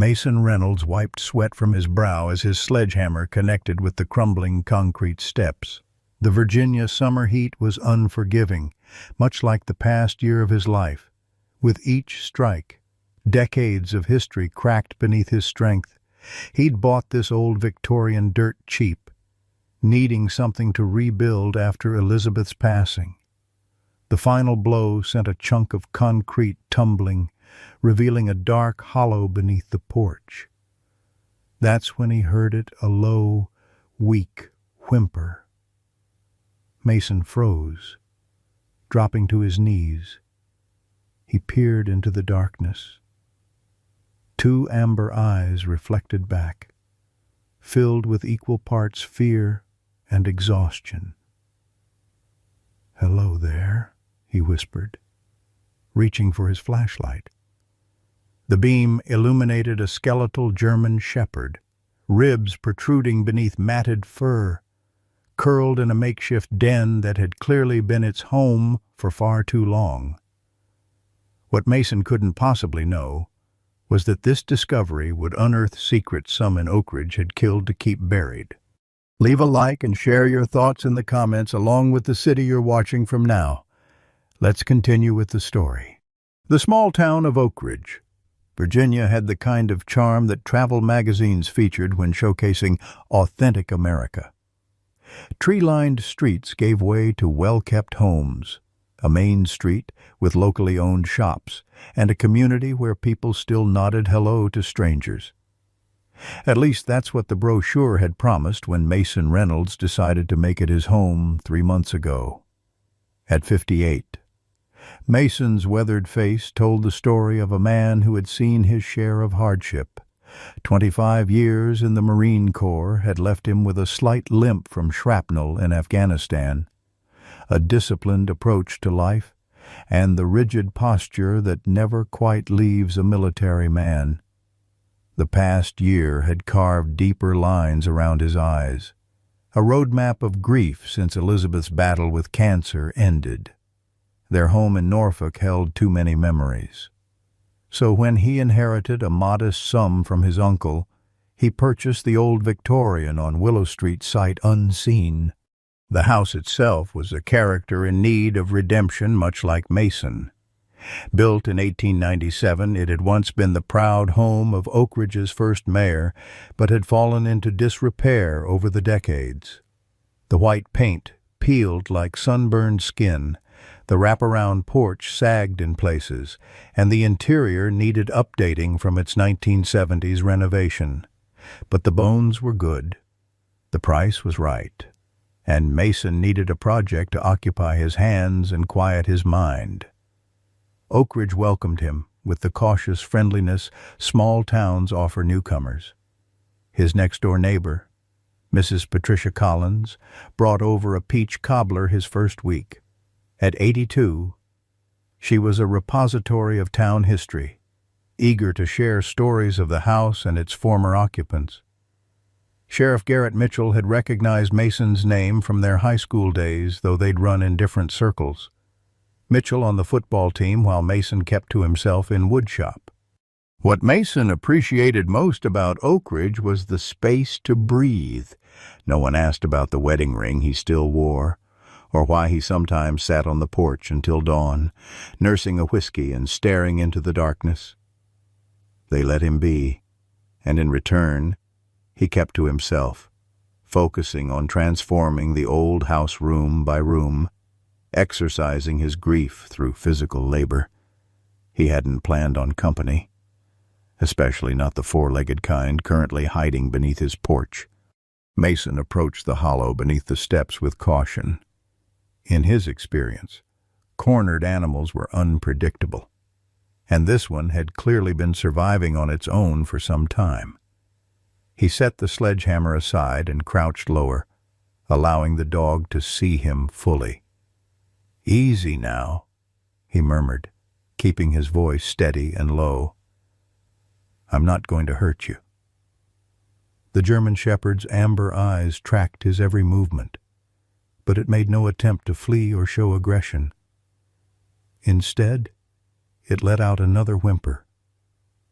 Mason Reynolds wiped sweat from his brow as his sledgehammer connected with the crumbling concrete steps. The Virginia summer heat was unforgiving, much like the past year of his life. With each strike, decades of history cracked beneath his strength. He'd bought this old Victorian dirt cheap, needing something to rebuild after Elizabeth's passing. The final blow sent a chunk of concrete tumbling, revealing a dark hollow beneath the porch. That's when he heard it, a low, weak whimper. Mason froze, dropping to his knees. He peered into the darkness. Two amber eyes reflected back, filled with equal parts fear and exhaustion. "Hello there," he whispered, reaching for his flashlight. The beam illuminated a skeletal German shepherd, ribs protruding beneath matted fur, curled in a makeshift den that had clearly been its home for far too long. What Mason couldn't possibly know was that this discovery would unearth secrets some in Oak Ridge had killed to keep buried. Leave a like and share your thoughts in the comments along with the city you're watching from now. Let's continue with the story. The small town of Oak Ridge, Virginia, had the kind of charm that travel magazines featured when showcasing authentic America. Tree-lined streets gave way to well-kept homes, a main street with locally owned shops, and a community where people still nodded hello to strangers. At least that's what the brochure had promised when Mason Reynolds decided to make it his home 3 months ago. At 58, Mason's weathered face told the story of a man who had seen his share of hardship. 25 years in the Marine Corps had left him with a slight limp from shrapnel in Afghanistan, a disciplined approach to life, and the rigid posture that never quite leaves a military man. The past year had carved deeper lines around his eyes, a roadmap of grief since Elizabeth's battle with cancer ended. Their home in Norfolk held too many memories. So when he inherited a modest sum from his uncle, he purchased the old Victorian on Willow Street sight unseen. The house itself was a character in need of redemption, much like Mason. Built in 1897, it had once been the proud home of Oak Ridge's first mayor, but had fallen into disrepair over the decades. The white paint peeled like sunburned skin, the wraparound porch sagged in places, and the interior needed updating from its 1970s renovation. But the bones were good. The price was right, and Mason needed a project to occupy his hands and quiet his mind. Oak Ridge welcomed him with the cautious friendliness small towns offer newcomers. His next-door neighbor, Mrs. Patricia Collins, brought over a peach cobbler his first week. At 82, she was a repository of town history, eager to share stories of the house and its former occupants. Sheriff Garrett Mitchell had recognized Mason's name from their high school days, though they'd run in different circles. Mitchell on the football team, while Mason kept to himself in woodshop. What Mason appreciated most about Oak Ridge was the space to breathe. No one asked about the wedding ring he still wore, or why he sometimes sat on the porch until dawn, nursing a whiskey and staring into the darkness. They let him be, and in return, he kept to himself, focusing on transforming the old house room by room, exercising his grief through physical labor. He hadn't planned on company, especially not the four-legged kind currently hiding beneath his porch. Mason approached the hollow beneath the steps with caution. In his experience, cornered animals were unpredictable, and this one had clearly been surviving on its own for some time. He set the sledgehammer aside and crouched lower, allowing the dog to see him fully. "Easy now," he murmured, keeping his voice steady and low. "I'm not going to hurt you." The German shepherd's amber eyes tracked his every movement, but it made no attempt to flee or show aggression. Instead, it let out another whimper,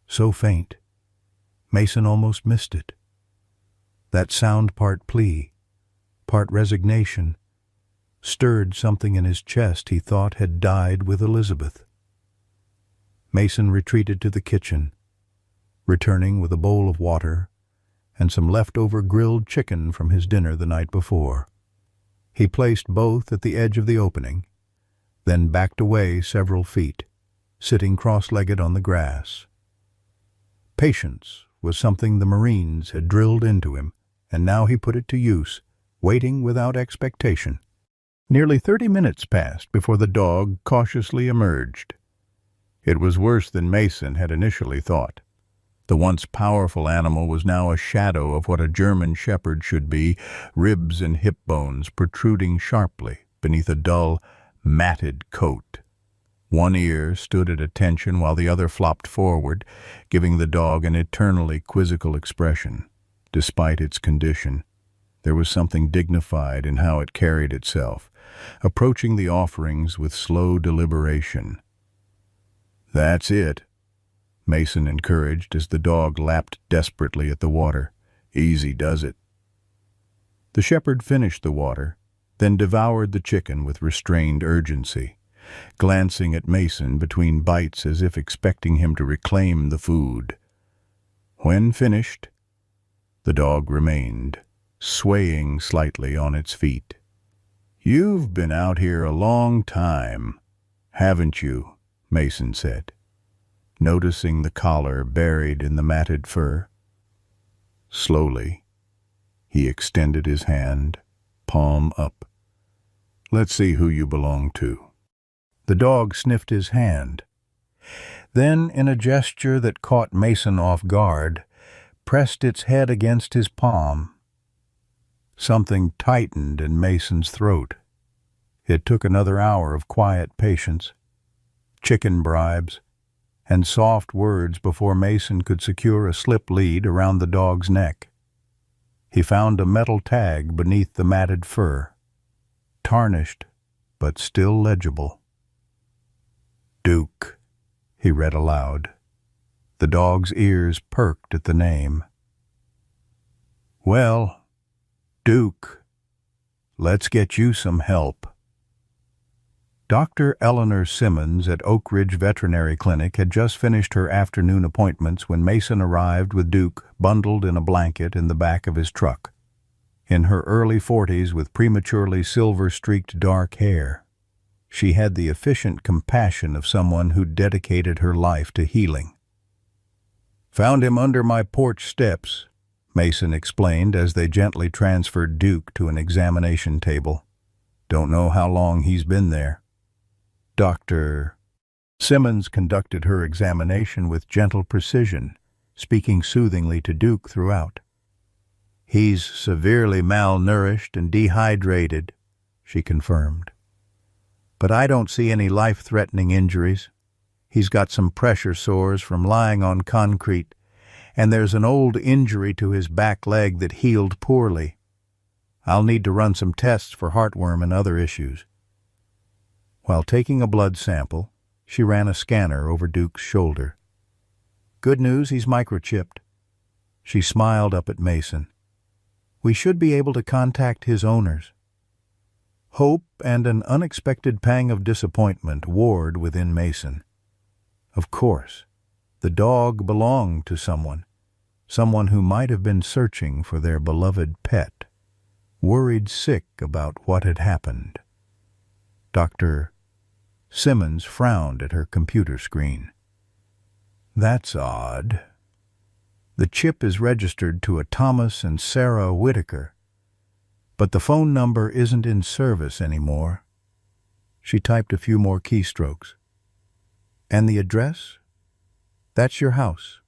so faint Mason almost missed it. That sound, part plea, part resignation, stirred something in his chest he thought had died with Elizabeth. Mason retreated to the kitchen, returning with a bowl of water and some leftover grilled chicken from his dinner the night before. He placed both at the edge of the opening, then backed away several feet, sitting cross-legged on the grass. Patience was something the Marines had drilled into him, and now he put it to use, waiting without expectation. Nearly 30 minutes passed before the dog cautiously emerged. It was worse than Mason had initially thought. The once powerful animal was now a shadow of what a German shepherd should be, ribs and hip bones protruding sharply beneath a dull, matted coat. One ear stood at attention while the other flopped forward, giving the dog an eternally quizzical expression. Despite its condition, there was something dignified in how it carried itself, approaching the offerings with slow deliberation. "That's it," Mason encouraged as the dog lapped desperately at the water. "Easy does it." The shepherd finished the water, then devoured the chicken with restrained urgency, glancing at Mason between bites as if expecting him to reclaim the food. When finished, the dog remained, swaying slightly on its feet. "You've been out here a long time, haven't you?" Mason said, noticing the collar buried in the matted fur. Slowly, he extended his hand, palm up. "Let's see who you belong to." The dog sniffed his hand. Then, in a gesture that caught Mason off guard, pressed its head against his palm. Something tightened in Mason's throat. It took another hour of quiet patience, chicken bribes, and soft words before Mason could secure a slip lead around the dog's neck. He found a metal tag beneath the matted fur, tarnished but still legible. "Duke," he read aloud. The dog's ears perked at the name. "Well, Duke, let's get you some help." Dr. Eleanor Simmons at Oak Ridge Veterinary Clinic had just finished her afternoon appointments when Mason arrived with Duke bundled in a blanket in the back of his truck. In her early 40s with prematurely silver-streaked dark hair, she had the efficient compassion of someone who dedicated her life to healing. "Found him under my porch steps," Mason explained as they gently transferred Duke to an examination table. "Don't know how long he's been there." Dr. Simmons conducted her examination with gentle precision, speaking soothingly to Duke throughout. "He's severely malnourished and dehydrated," she confirmed. "But I don't see any life-threatening injuries. He's got some pressure sores from lying on concrete, and there's an old injury to his back leg that healed poorly. I'll need to run some tests for heartworm and other issues." While taking a blood sample, she ran a scanner over Duke's shoulder. "Good news, he's microchipped." She smiled up at Mason. "We should be able to contact his owners." Hope and an unexpected pang of disappointment warred within Mason. Of course, the dog belonged to someone who might have been searching for their beloved pet, worried sick about what had happened. Dr. Simmons frowned at her computer screen. "That's odd. The chip is registered to a Thomas and Sarah Whitaker, but the phone number isn't in service anymore." She typed a few more keystrokes. "And the address? That's your house.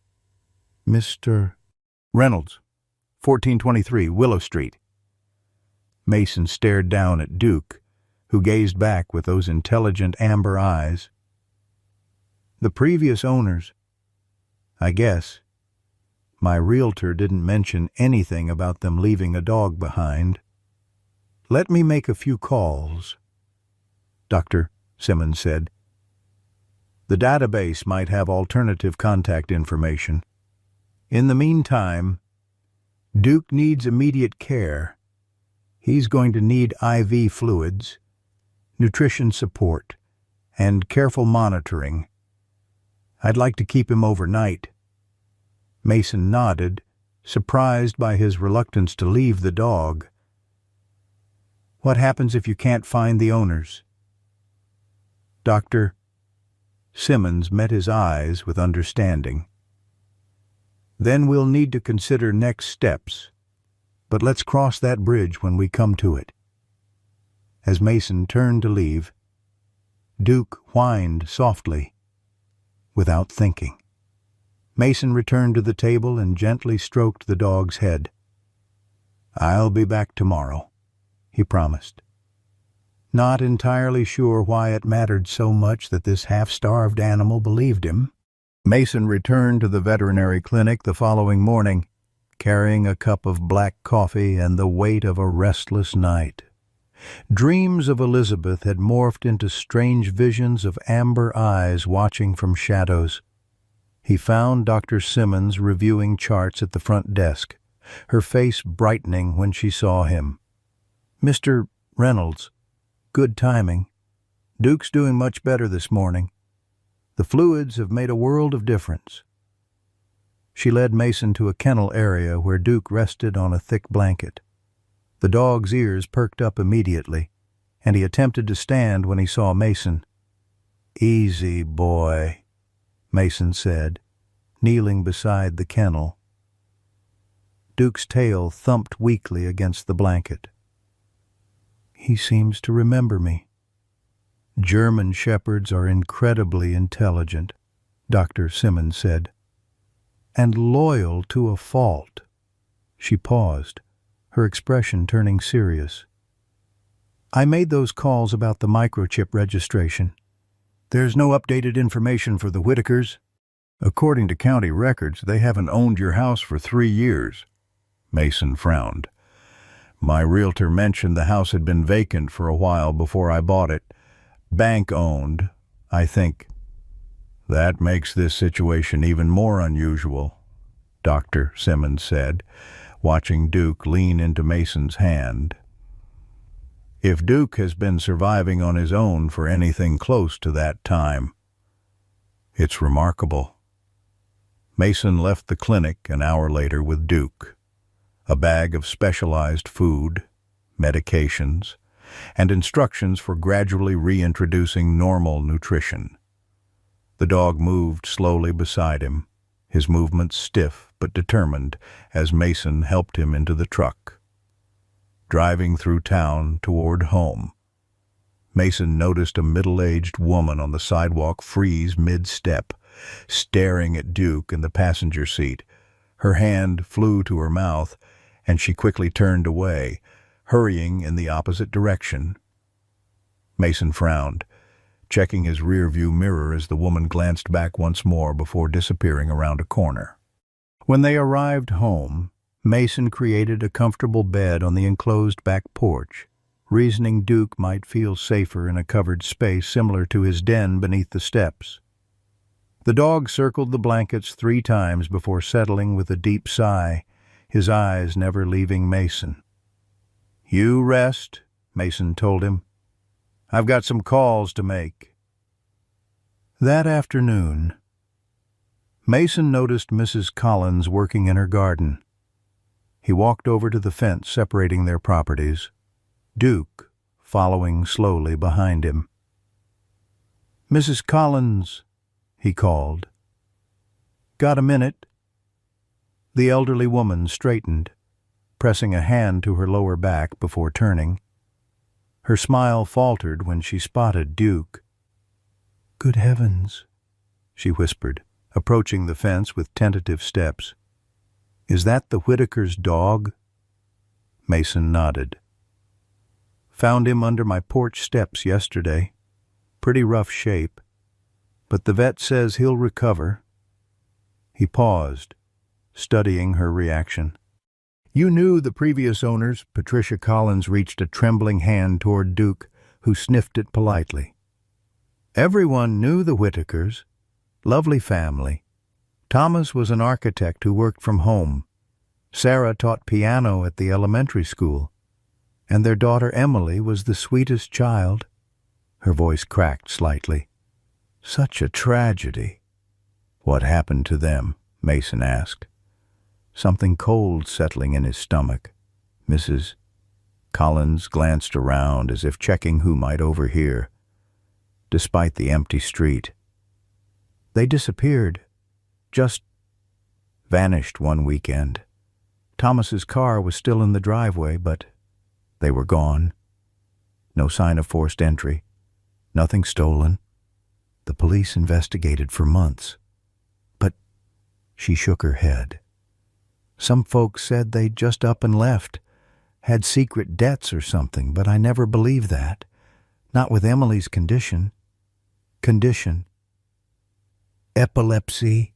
Mr. Reynolds, 1423 Willow Street." Mason stared down at Duke, who gazed back with those intelligent amber eyes. "The previous owners, I guess. My realtor didn't mention anything about them leaving a dog behind. Let me make a few calls," Dr. Simmons said. "The database might have alternative contact information. In the meantime, Duke needs immediate care. He's going to need IV fluids, nutrition support, and careful monitoring. I'd like to keep him overnight." Mason nodded, surprised by his reluctance to leave the dog. "What happens if you can't find the owners?" Dr. Simmons met his eyes with understanding. "Then we'll need to consider next steps, but let's cross that bridge when we come to it." As Mason turned to leave, Duke whined softly, without thinking. Mason returned to the table and gently stroked the dog's head. "I'll be back tomorrow," he promised. Not entirely sure why it mattered so much that this half-starved animal believed him, Mason returned to the veterinary clinic the following morning, carrying a cup of black coffee and the weight of a restless night. Dreams of Elizabeth had morphed into strange visions of amber eyes watching from shadows. He found Dr. Simmons reviewing charts at the front desk, her face brightening when she saw him. "Mr. Reynolds, good timing. Duke's doing much better this morning. The fluids have made a world of difference." She led Mason to a kennel area where Duke rested on a thick blanket. The dog's ears perked up immediately, and he attempted to stand when he saw Mason. "Easy, boy," Mason said, kneeling beside the kennel. Duke's tail thumped weakly against the blanket. "He seems to remember me." "German shepherds are incredibly intelligent," Dr. Simmons said, "and loyal to a fault." She paused, her expression turning serious. "I made those calls about the microchip registration. There's no updated information for the Whitakers. According to county records, they haven't owned your house for 3 years. Mason frowned. "My realtor mentioned the house had been vacant for a while before I bought it. Bank-owned, I think." "That makes this situation even more unusual," Dr. Simmons said, watching Duke lean into Mason's hand. "If Duke has been surviving on his own for anything close to that time, it's remarkable." Mason left the clinic an hour later with Duke, a bag of specialized food, medications, and instructions for gradually reintroducing normal nutrition. The dog moved slowly beside him, his movements stiff but determined as Mason helped him into the truck. Driving through town toward home, Mason noticed a middle-aged woman on the sidewalk freeze mid-step, staring at Duke in the passenger seat. Her hand flew to her mouth, and she quickly turned away, hurrying in the opposite direction. Mason frowned, checking his rear-view mirror as the woman glanced back once more before disappearing around a corner. When they arrived home, Mason created a comfortable bed on the enclosed back porch, reasoning Duke might feel safer in a covered space similar to his den beneath the steps. The dog circled the blankets 3 times before settling with a deep sigh, his eyes never leaving Mason. "You rest," Mason told him. "I've got some calls to make." That afternoon, Mason noticed Mrs. Collins working in her garden. He walked over to the fence separating their properties, Duke following slowly behind him. "Mrs. Collins," he called. "Got a minute?" The elderly woman straightened, pressing a hand to her lower back before turning. Her smile faltered when she spotted Duke. "Good heavens," she whispered, approaching the fence with tentative steps. "Is that the Whitaker's dog?" Mason nodded. "Found him under my porch steps yesterday. Pretty rough shape, but the vet says he'll recover." He paused, studying her reaction. "You knew the previous owners?" Patricia Collins reached a trembling hand toward Duke, who sniffed it politely. "Everyone knew the Whitakers. Lovely family. Thomas was an architect who worked from home. Sarah taught piano at the elementary school, and their daughter Emily was the sweetest child. Her voice cracked slightly. Such a tragedy. What happened to them? Mason asked, something cold settling in his stomach. Mrs. Collins glanced around as if checking who might overhear. Despite the empty street, they disappeared, just vanished one weekend. Thomas's car was still in the driveway, but they were gone. No sign of forced entry, nothing stolen. The police investigated for months, but she shook her head. Some folks said they'd just up and left, had secret debts or something, but I never believed that. Not with Emily's condition. Epilepsy,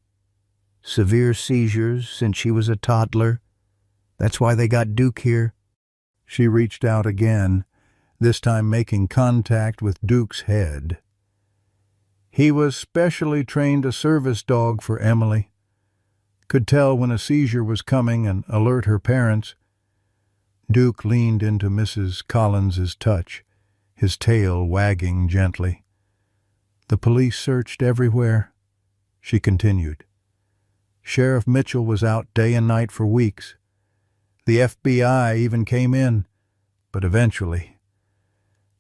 severe seizures since she was a toddler. That's why they got Duke here. She reached out again, this time making contact with Duke's head. He was specially trained a service dog for Emily. Could tell when a seizure was coming and alert her parents. Duke leaned into Mrs. Collins's touch, his tail wagging gently. The police searched everywhere, she continued. Sheriff Mitchell was out day and night for weeks. The FBI even came in, but eventually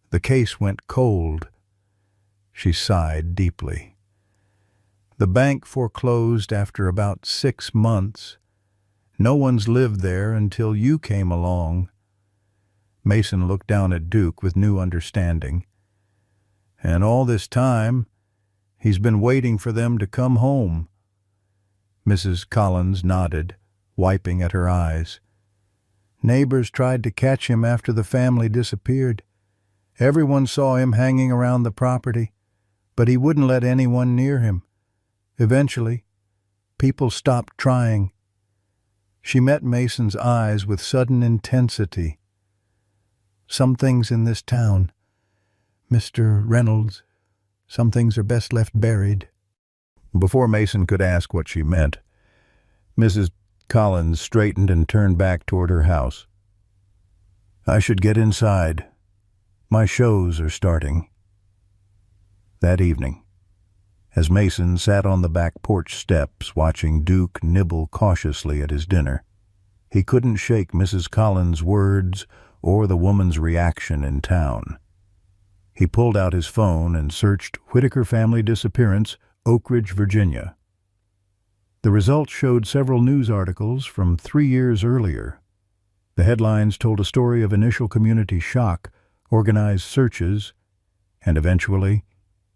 the case went cold. She sighed deeply. The bank foreclosed after about 6 months. No one's lived there until you came along. Mason looked down at Duke with new understanding. And all this time, he's been waiting for them to come home. Mrs. Collins nodded, wiping at her eyes. Neighbors tried to catch him after the family disappeared. Everyone saw him hanging around the property, but he wouldn't let anyone near him. Eventually, people stopped trying. She met Mason's eyes with sudden intensity. Some things in this town, Mr. Reynolds, some things are best left buried. Before Mason could ask what she meant, Mrs. Collins straightened and turned back toward her house. I should get inside. My shows are starting. That evening, as Mason sat on the back porch steps watching Duke nibble cautiously at his dinner, he couldn't shake Mrs. Collins' words or the woman's reaction in town. He pulled out his phone and searched Whitaker family disappearance, Oak Ridge, Virginia. The results showed several news articles from 3 years earlier. The headlines told a story of initial community shock, organized searches, and eventually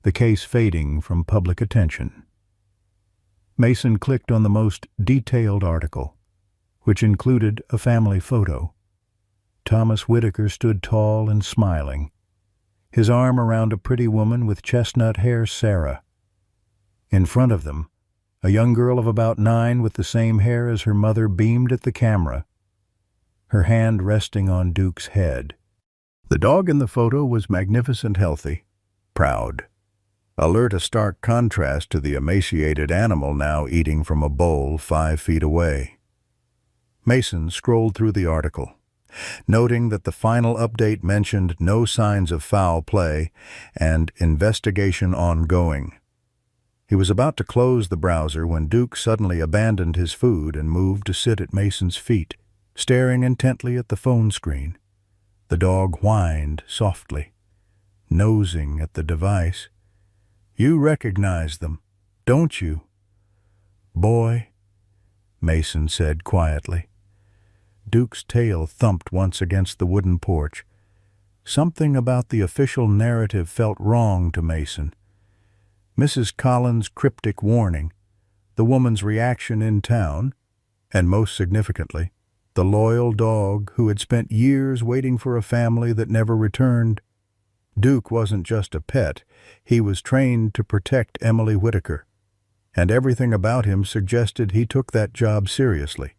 the case fading from public attention. Mason clicked on the most detailed article, which included a family photo. Thomas Whitaker stood tall and smiling, his arm around a pretty woman with chestnut hair, Sarah. In front of them, a young girl of about 9 with the same hair as her mother beamed at the camera, her hand resting on Duke's head. The dog in the photo was magnificent, healthy, proud. Alert, a stark contrast to the emaciated animal now eating from a bowl 5 feet away. Mason scrolled through the article, noting that the final update mentioned no signs of foul play and investigation ongoing. He was about to close the browser when Duke suddenly abandoned his food and moved to sit at Mason's feet, staring intently at the phone screen. The dog whined softly, nosing at the device. You recognize them, don't you? Boy, Mason said quietly. Duke's tail thumped once against the wooden porch. Something about the official narrative felt wrong to Mason. Mrs. Collins' cryptic warning, the woman's reaction in town, and most significantly, the loyal dog who had spent years waiting for a family that never returned. Duke wasn't just a pet, he was trained to protect Emily Whitaker, and everything about him suggested he took that job seriously.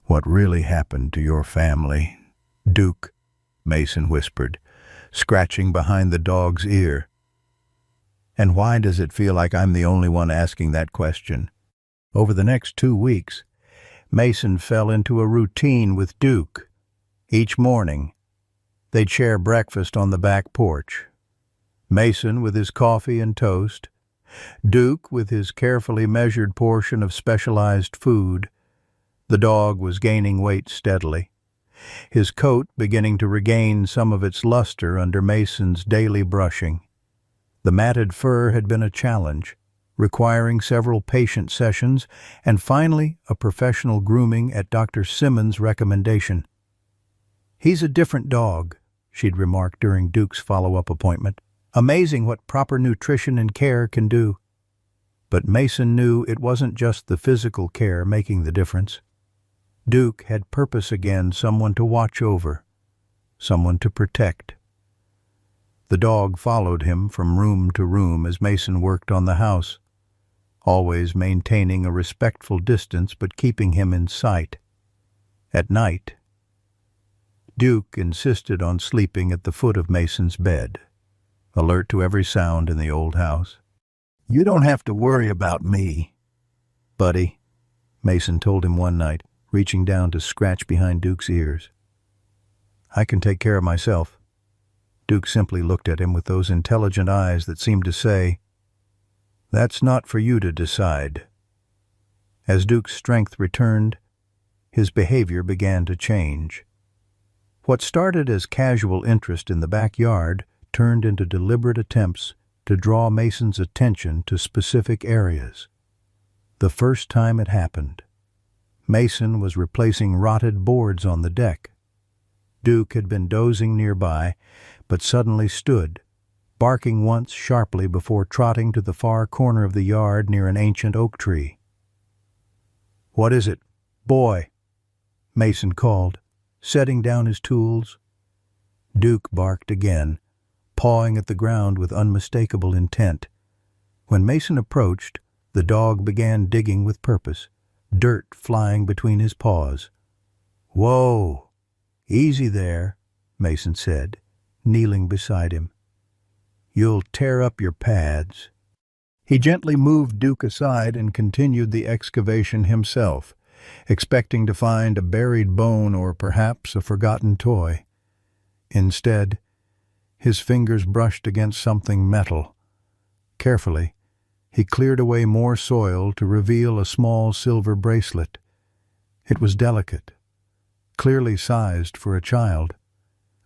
What really happened to your family, Duke? Mason whispered, scratching behind the dog's ear. And why does it feel like I'm the only one asking that question? Over the next 2 weeks, Mason fell into a routine with Duke. Each morning, they'd share breakfast on the back porch. Mason with his coffee and toast, Duke with his carefully measured portion of specialized food. The dog was gaining weight steadily, his coat beginning to regain some of its luster under Mason's daily brushing. The matted fur had been a challenge, requiring several patient sessions and finally a professional grooming at Dr. Simmons' recommendation. "He's a different dog," she'd remarked during Duke's follow-up appointment. "Amazing what proper nutrition and care can do." But Mason knew it wasn't just the physical care making the difference. Duke had purpose again, someone to watch over, someone to protect. The dog followed him from room to room as Mason worked on the house, always maintaining a respectful distance but keeping him in sight. At night, Duke insisted on sleeping at the foot of Mason's bed, alert to every sound in the old house. "You don't have to worry about me, buddy," Mason told him one night, reaching down to scratch behind Duke's ears. "I can take care of myself." Duke simply looked at him with those intelligent eyes that seemed to say, "That's not for you to decide." As Duke's strength returned, his behavior began to change. What started as casual interest in the backyard turned into deliberate attempts to draw Mason's attention to specific areas. The first time it happened, Mason was replacing rotted boards on the deck. Duke had been dozing nearby, but suddenly stood, barking once sharply before trotting to the far corner of the yard near an ancient oak tree. "What is it, boy?" Mason called, setting down his tools. Duke barked again, pawing at the ground with unmistakable intent. When Mason approached, the dog began digging with purpose, dirt flying between his paws. "Whoa! Easy there," Mason said, kneeling beside him. "You'll tear up your pads." He gently moved Duke aside and continued the excavation himself, expecting to find a buried bone or perhaps a forgotten toy. Instead, his fingers brushed against something metal. Carefully, he cleared away more soil to reveal a small silver bracelet. It was delicate, clearly sized for a child,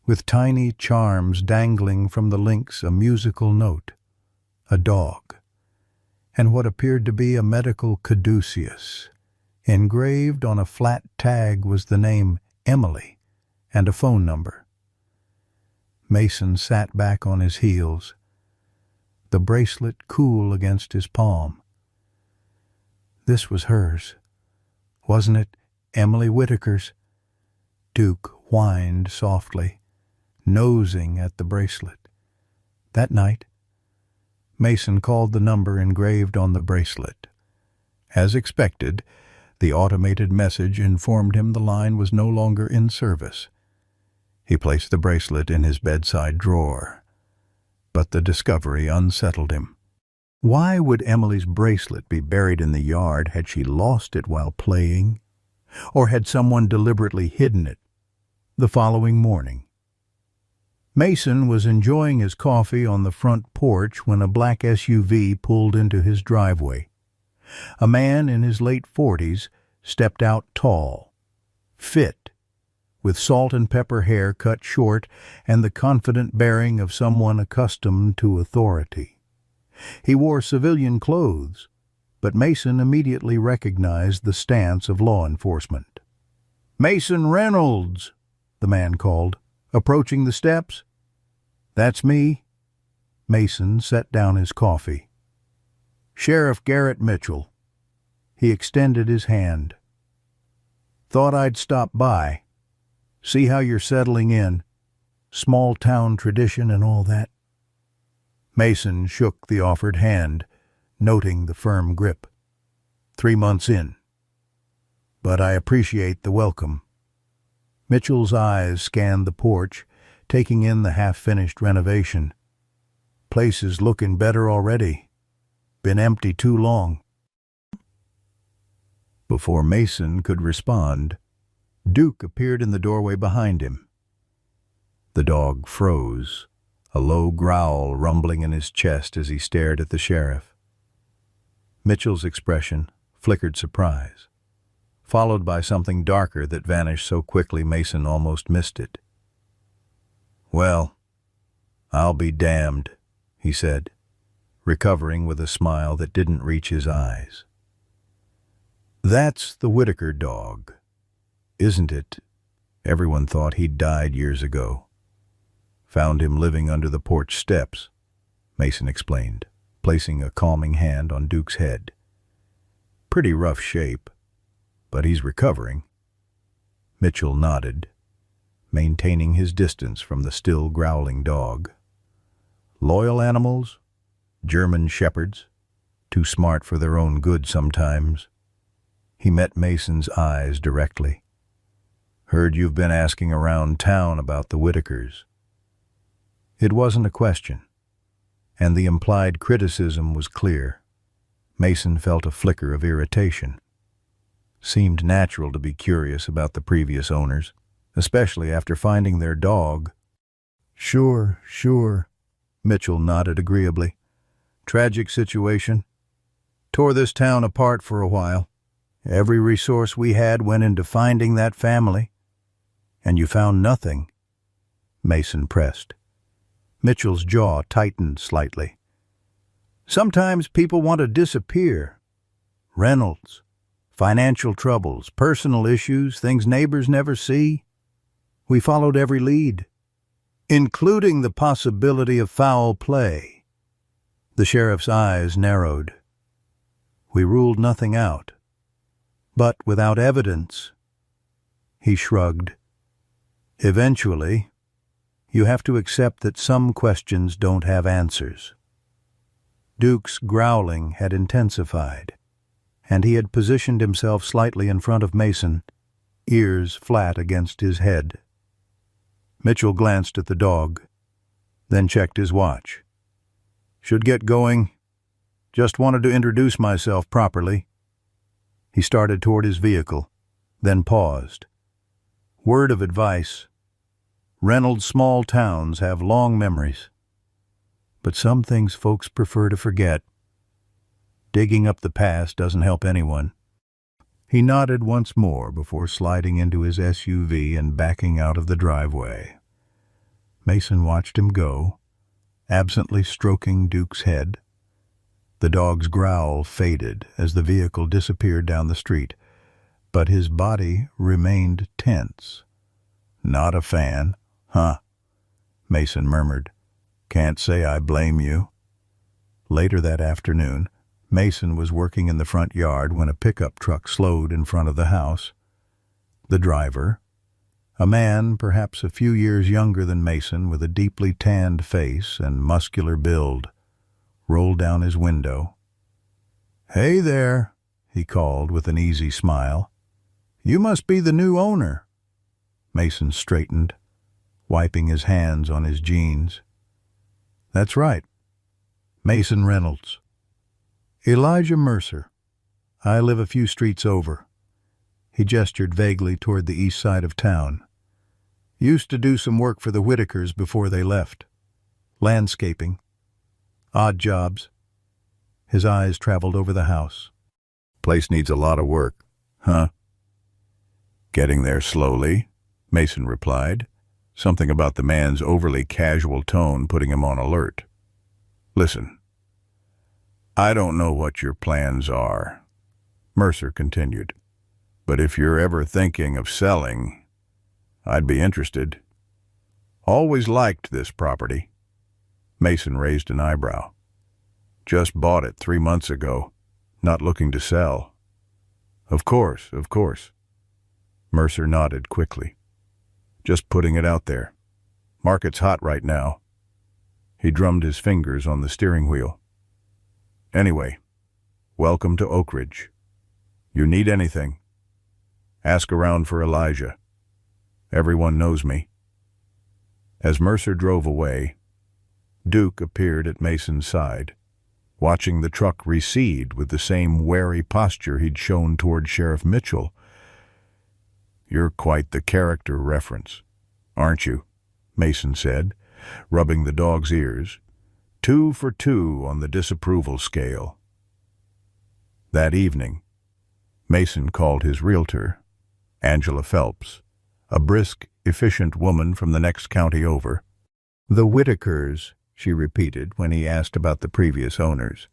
with tiny charms dangling from the links, a musical note, a dog, and what appeared to be a medical caduceus. Engraved on a flat tag was the name Emily and a phone number. Mason sat back on his heels, the bracelet cool against his palm. This was hers, wasn't it? Emily Whitaker's. Duke whined softly, nosing at the bracelet. That night, Mason called the number engraved on the bracelet. As expected, the automated message informed him the line was no longer in service. He placed the bracelet in his bedside drawer, but the discovery unsettled him. Why would Emily's bracelet be buried in the yard? Had she lost it while playing? Or had someone deliberately hidden it? The following morning, Mason was enjoying his coffee on the front porch when a black SUV pulled into his driveway. A man in his late 40s stepped out tall, fit, with salt and pepper hair cut short and the confident bearing of someone accustomed to authority. He wore civilian clothes, but Mason immediately recognized the stance of law enforcement. "Mason Reynolds," the man called, approaching the steps. "That's me." Mason set down his coffee. "Sheriff Garrett Mitchell." He extended his hand. "Thought I'd stop by. See how you're settling in. Small town tradition and all that." Mason shook the offered hand, noting the firm grip. 3 months in. But I appreciate the welcome." Mitchell's eyes scanned the porch, taking in the half-finished renovation. "Place is looking better already. Been empty too long." Before Mason could respond, Duke appeared in the doorway behind him. The dog froze, a low growl rumbling in his chest as he stared at the sheriff. Mitchell's expression flickered surprise, followed by something darker that vanished so quickly Mason almost missed it. "Well, I'll be damned," he said, recovering with a smile that didn't reach his eyes. "That's the Whitaker dog, isn't it? Everyone thought he'd died years ago. Found him living under the porch steps," Mason explained, placing a calming hand on Duke's head. "Pretty rough shape, but he's recovering." Mitchell nodded, maintaining his distance from the still growling dog. "Loyal animals? German shepherds? Too smart for their own good sometimes." He met Mason's eyes directly. "Heard you've been asking around town about the Whitakers." It wasn't a question, and the implied criticism was clear. Mason felt a flicker of irritation. Seemed natural to be curious about the previous owners, especially after finding their dog. Sure, Mitchell nodded agreeably. "Tragic situation. Tore this town apart for a while. Every resource we had went into finding that family. And you found nothing," Mason pressed. Mitchell's jaw tightened slightly. "Sometimes people want to disappear. Reynolds, financial troubles, personal issues, things neighbors never see. We followed every lead, including the possibility of foul play." The sheriff's eyes narrowed. "We ruled nothing out, but without evidence." He shrugged. "Eventually, you have to accept that some questions don't have answers." Duke's growling had intensified, and he had positioned himself slightly in front of Mason, ears flat against his head. Mitchell glanced at the dog, then checked his watch. "Should get going. Just wanted to introduce myself properly." He started toward his vehicle, then paused. "Word of advice. Reynolds' small towns have long memories, but some things folks prefer to forget. Digging up the past doesn't help anyone." He nodded once more before sliding into his SUV and backing out of the driveway. Mason watched him go, absently stroking Duke's head. The dog's growl faded as the vehicle disappeared down the street, but his body remained tense. "Not a fan, huh?" Mason murmured. "Can't say I blame you." Later that afternoon, Mason was working in the front yard when a pickup truck slowed in front of the house. The driver, a man perhaps a few years younger than Mason with a deeply tanned face and muscular build, rolled down his window. "Hey there," he called with an easy smile. "You must be the new owner." Mason straightened, wiping his hands on his jeans. "That's right. Mason Reynolds. Elijah Mercer. I live a few streets over." He gestured vaguely toward the east side of town. "Used to do some work for the Whitakers before they left. Landscaping. Odd jobs." His eyes traveled over the house. "Place needs a lot of work, huh?" "Getting there slowly," Mason replied, something about the man's overly casual tone putting him on alert. "Listen, I don't know what your plans are," Mercer continued, "but if you're ever thinking of selling, I'd be interested. Always liked this property." Mason raised an eyebrow. "Just bought it 3 months ago, not looking to sell." Of course. Mercer nodded quickly. "Just putting it out there. Market's hot right now." He drummed his fingers on the steering wheel. "Anyway, welcome to Oak Ridge. You need anything, ask around for Elijah. Everyone knows me." As Mercer drove away, Duke appeared at Mason's side, watching the truck recede with the same wary posture he'd shown toward Sheriff Mitchell. "You're quite the character reference, aren't you?" Mason said, rubbing the dog's ears. 2 for 2 on the disapproval scale. That evening, Mason called his realtor, Angela Phelps, a brisk, efficient woman from the next county over. "The Whitakers," she repeated when he asked about the previous owners.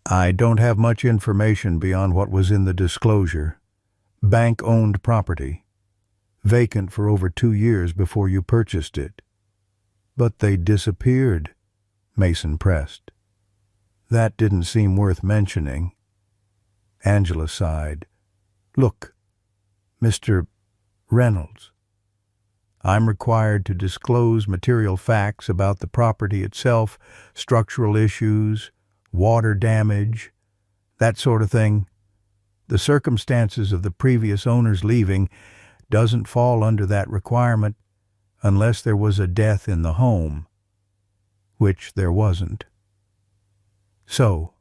"I don't have much information beyond what was in the disclosure. Bank-owned property. Vacant for over 2 years before you purchased it." "But they disappeared," Mason pressed. "That didn't seem worth mentioning." Angela sighed. "Look, Mr. Reynolds, I'm required to disclose material facts about the property itself, structural issues, water damage, that sort of thing. The circumstances of the previous owners leaving doesn't fall under that requirement unless there was a death in the home, which there wasn't. So,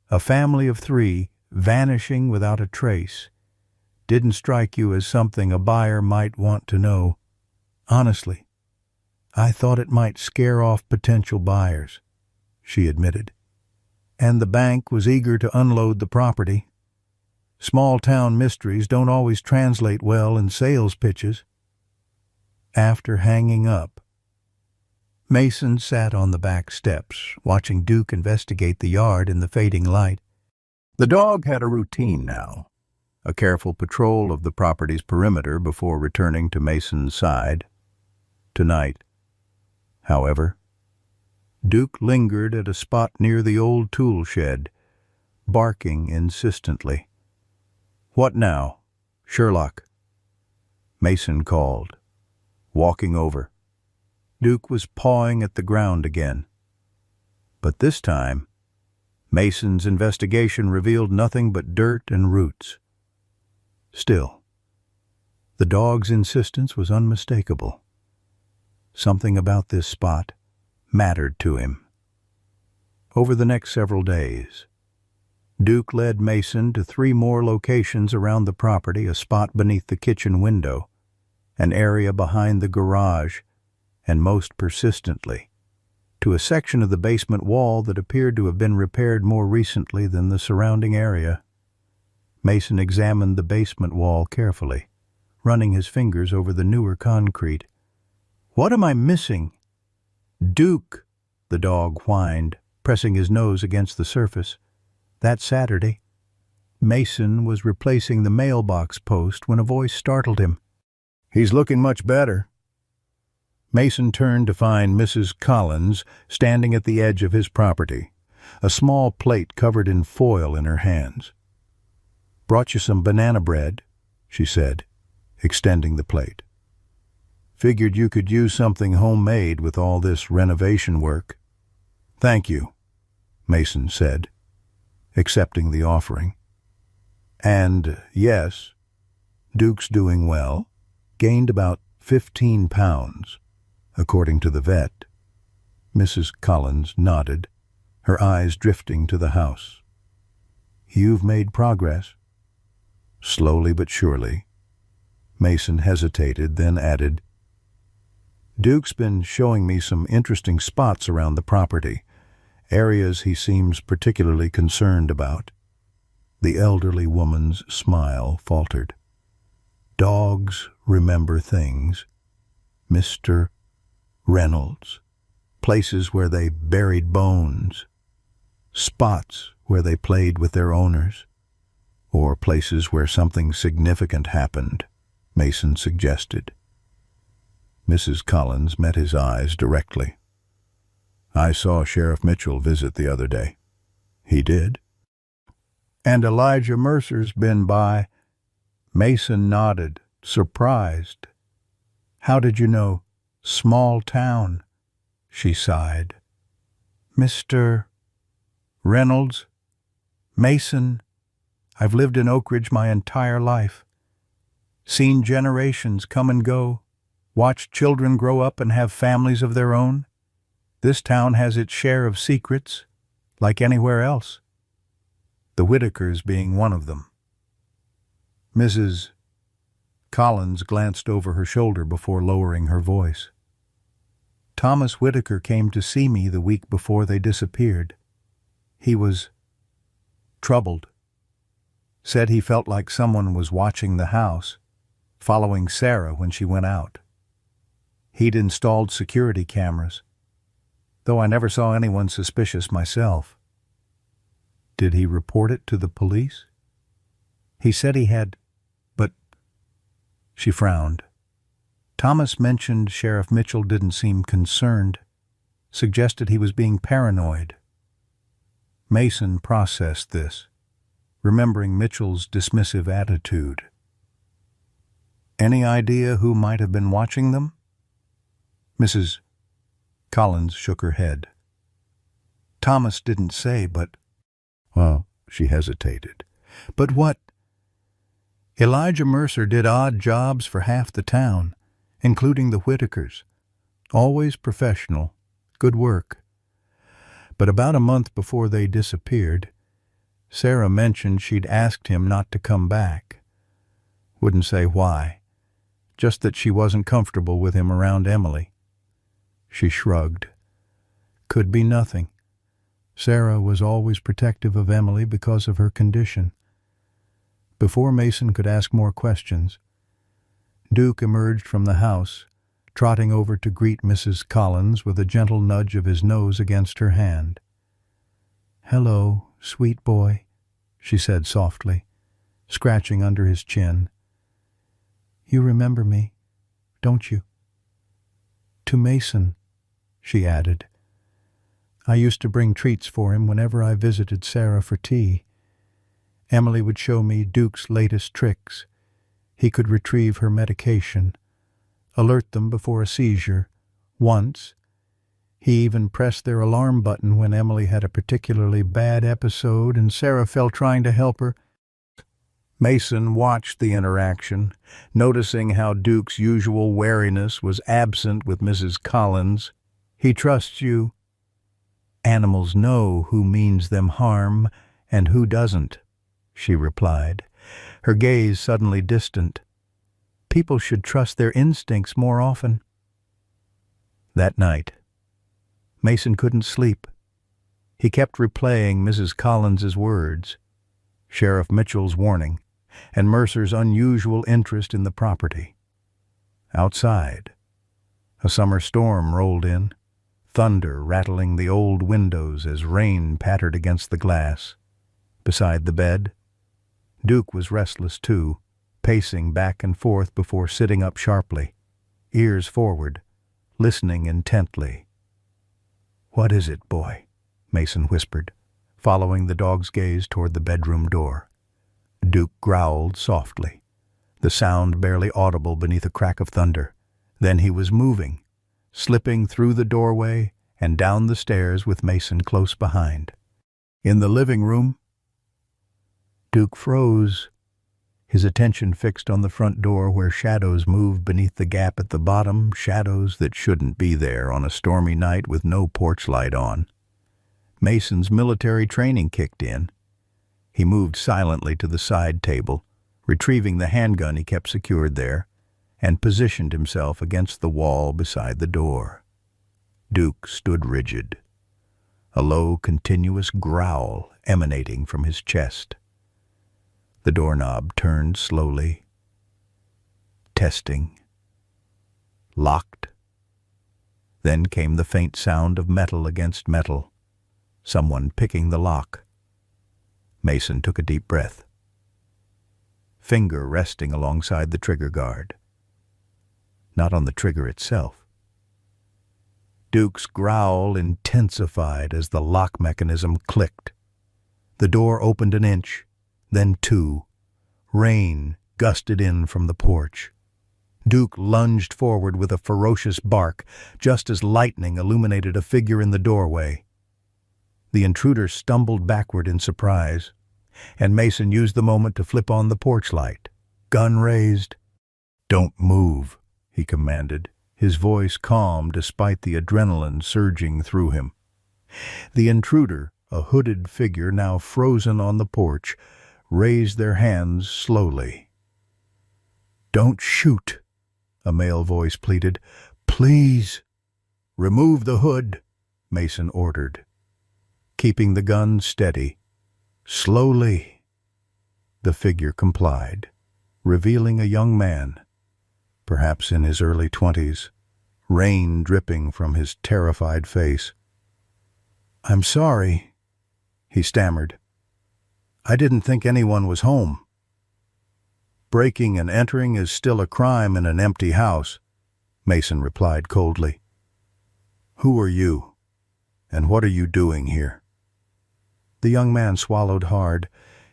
a family of 3 vanishing without a trace didn't strike you as something a buyer might want to know. Honestly, I thought it might scare off potential buyers," she admitted. "And the bank was eager to unload the property. Small-town mysteries don't always translate well in sales pitches." After hanging up, Mason sat on the back steps, watching Duke investigate the yard in the fading light. The dog had a routine now, a careful patrol of the property's perimeter before returning to Mason's side. Tonight, however, Duke lingered at a spot near the old tool shed, barking insistently. "What now, Sherlock?" Mason called, walking over. Duke was pawing at the ground again. But this time, Mason's investigation revealed nothing but dirt and roots. Still, the dog's insistence was unmistakable. Something about this spot mattered to him. Over the next several days, Duke led Mason to 3 more locations around the property, a spot beneath the kitchen window, an area behind the garage, and most persistently, to a section of the basement wall that appeared to have been repaired more recently than the surrounding area. Mason examined the basement wall carefully, running his fingers over the newer concrete. "What am I missing?" "Duke," the dog whined, pressing his nose against the surface. That Saturday, Mason was replacing the mailbox post when a voice startled him. "He's looking much better." Mason turned to find Mrs. Collins standing at the edge of his property, a small plate covered in foil in her hands. "Brought you some banana bread," she said, extending the plate. "Figured you could use something homemade with all this renovation work." "Thank you," Mason said, accepting the offering. "And yes, Duke's doing well, gained about 15 pounds, according to the vet." Mrs. Collins nodded, her eyes drifting to the house. "You've made progress?" "Slowly but surely." Mason hesitated, then added, "Duke's been showing me some interesting spots around the property, areas he seems particularly concerned about." The elderly woman's smile faltered. "Dogs remember things, Mr. Reynolds. Places where they buried bones, spots where they played with their owners, or places where something significant happened," Mason suggested. Mrs. Collins met his eyes directly. "I saw Sheriff Mitchell visit the other day." "He did?" "And Elijah Mercer's been by." Mason nodded, surprised. "How did you know? Small town," she sighed. "Mr. Reynolds? Mason, I've lived in Oak Ridge my entire life. Seen generations come and go, watched children grow up and have families of their own. This town has its share of secrets, like anywhere else, the Whitakers being one of them. Mrs. Collins glanced over her shoulder before lowering her voice. Thomas Whitaker came to see me the week before they disappeared. He was troubled. Said he felt like someone was watching the house, following Sarah when she went out. He'd installed security cameras, though I never saw anyone suspicious myself. Did he report it to the police? He said he had, but... She frowned. Thomas mentioned Sheriff Mitchell didn't seem concerned, suggested he was being paranoid. Mason processed this, remembering Mitchell's dismissive attitude. Any idea who might have been watching them? Mrs. Collins shook her head. Thomas didn't say, but... Well, she hesitated. But what? Elijah Mercer did odd jobs for half the town, including the Whitakers. Always professional, good work. But about a month before they disappeared, Sarah mentioned she'd asked him not to come back. Wouldn't say why, just that she wasn't comfortable with him around Emily. She shrugged. Could be nothing. Sarah was always protective of Emily because of her condition. Before Mason could ask more questions, Duke emerged from the house, trotting over to greet Mrs. Collins with a gentle nudge of his nose against her hand. "Hello, sweet boy," she said softly, scratching under his chin. "You remember me, don't you?" "To Mason," she added. "I used to bring treats for him whenever I visited Sarah for tea. Emily would show me Duke's latest tricks. He could retrieve her medication, alert them before a seizure. Once, he even pressed their alarm button when Emily had a particularly bad episode and Sarah fell trying to help her." Mason watched the interaction, noticing how Duke's usual wariness was absent with Mrs. Collins. "He trusts you." "Animals know who means them harm and who doesn't," she replied, her gaze suddenly distant. "People should trust their instincts more often." That night, Mason couldn't sleep. He kept replaying Mrs. Collins's words, Sheriff Mitchell's warning, and Mercer's unusual interest in the property. Outside, a summer storm rolled in, thunder rattling the old windows as rain pattered against the glass. Beside the bed, Duke was restless too, pacing back and forth before sitting up sharply, ears forward, listening intently. "What is it, boy?" Mason whispered, following the dog's gaze toward the bedroom door. Duke growled softly, the sound barely audible beneath a crack of thunder. Then he was moving, slipping through the doorway and down the stairs with Mason close behind. In the living room, Duke froze, his attention fixed on the front door where shadows moved beneath the gap at the bottom, shadows that shouldn't be there on a stormy night with no porch light on. Mason's military training kicked in. He moved silently to the side table, retrieving the handgun he kept secured there, and positioned himself against the wall beside the door. Duke stood rigid, a low, continuous growl emanating from his chest. The doorknob turned slowly. Testing. Locked. Then came the faint sound of metal against metal, someone picking the lock. Mason took a deep breath, finger resting alongside the trigger guard. Not on the trigger itself. Duke's growl intensified as the lock mechanism clicked. The door opened an inch, then two. Rain gusted in from the porch. Duke lunged forward with a ferocious bark, just as lightning illuminated a figure in the doorway. The intruder stumbled backward in surprise, and Mason used the moment to flip on the porch light, gun raised. "Don't move," he commanded, his voice calm despite the adrenaline surging through him. The intruder, a hooded figure now frozen on the porch, raised their hands slowly. "Don't shoot," a male voice pleaded. "Please." "Remove the hood," Mason ordered, keeping the gun steady. "Slowly." The figure complied, revealing a young man, perhaps in his early 20s, rain dripping from his terrified face. "I'm sorry," he stammered. "I didn't think anyone was home." "Breaking and entering is still a crime in an empty house," Mason replied coldly. "Who are you, and what are you doing here?" The young man swallowed hard,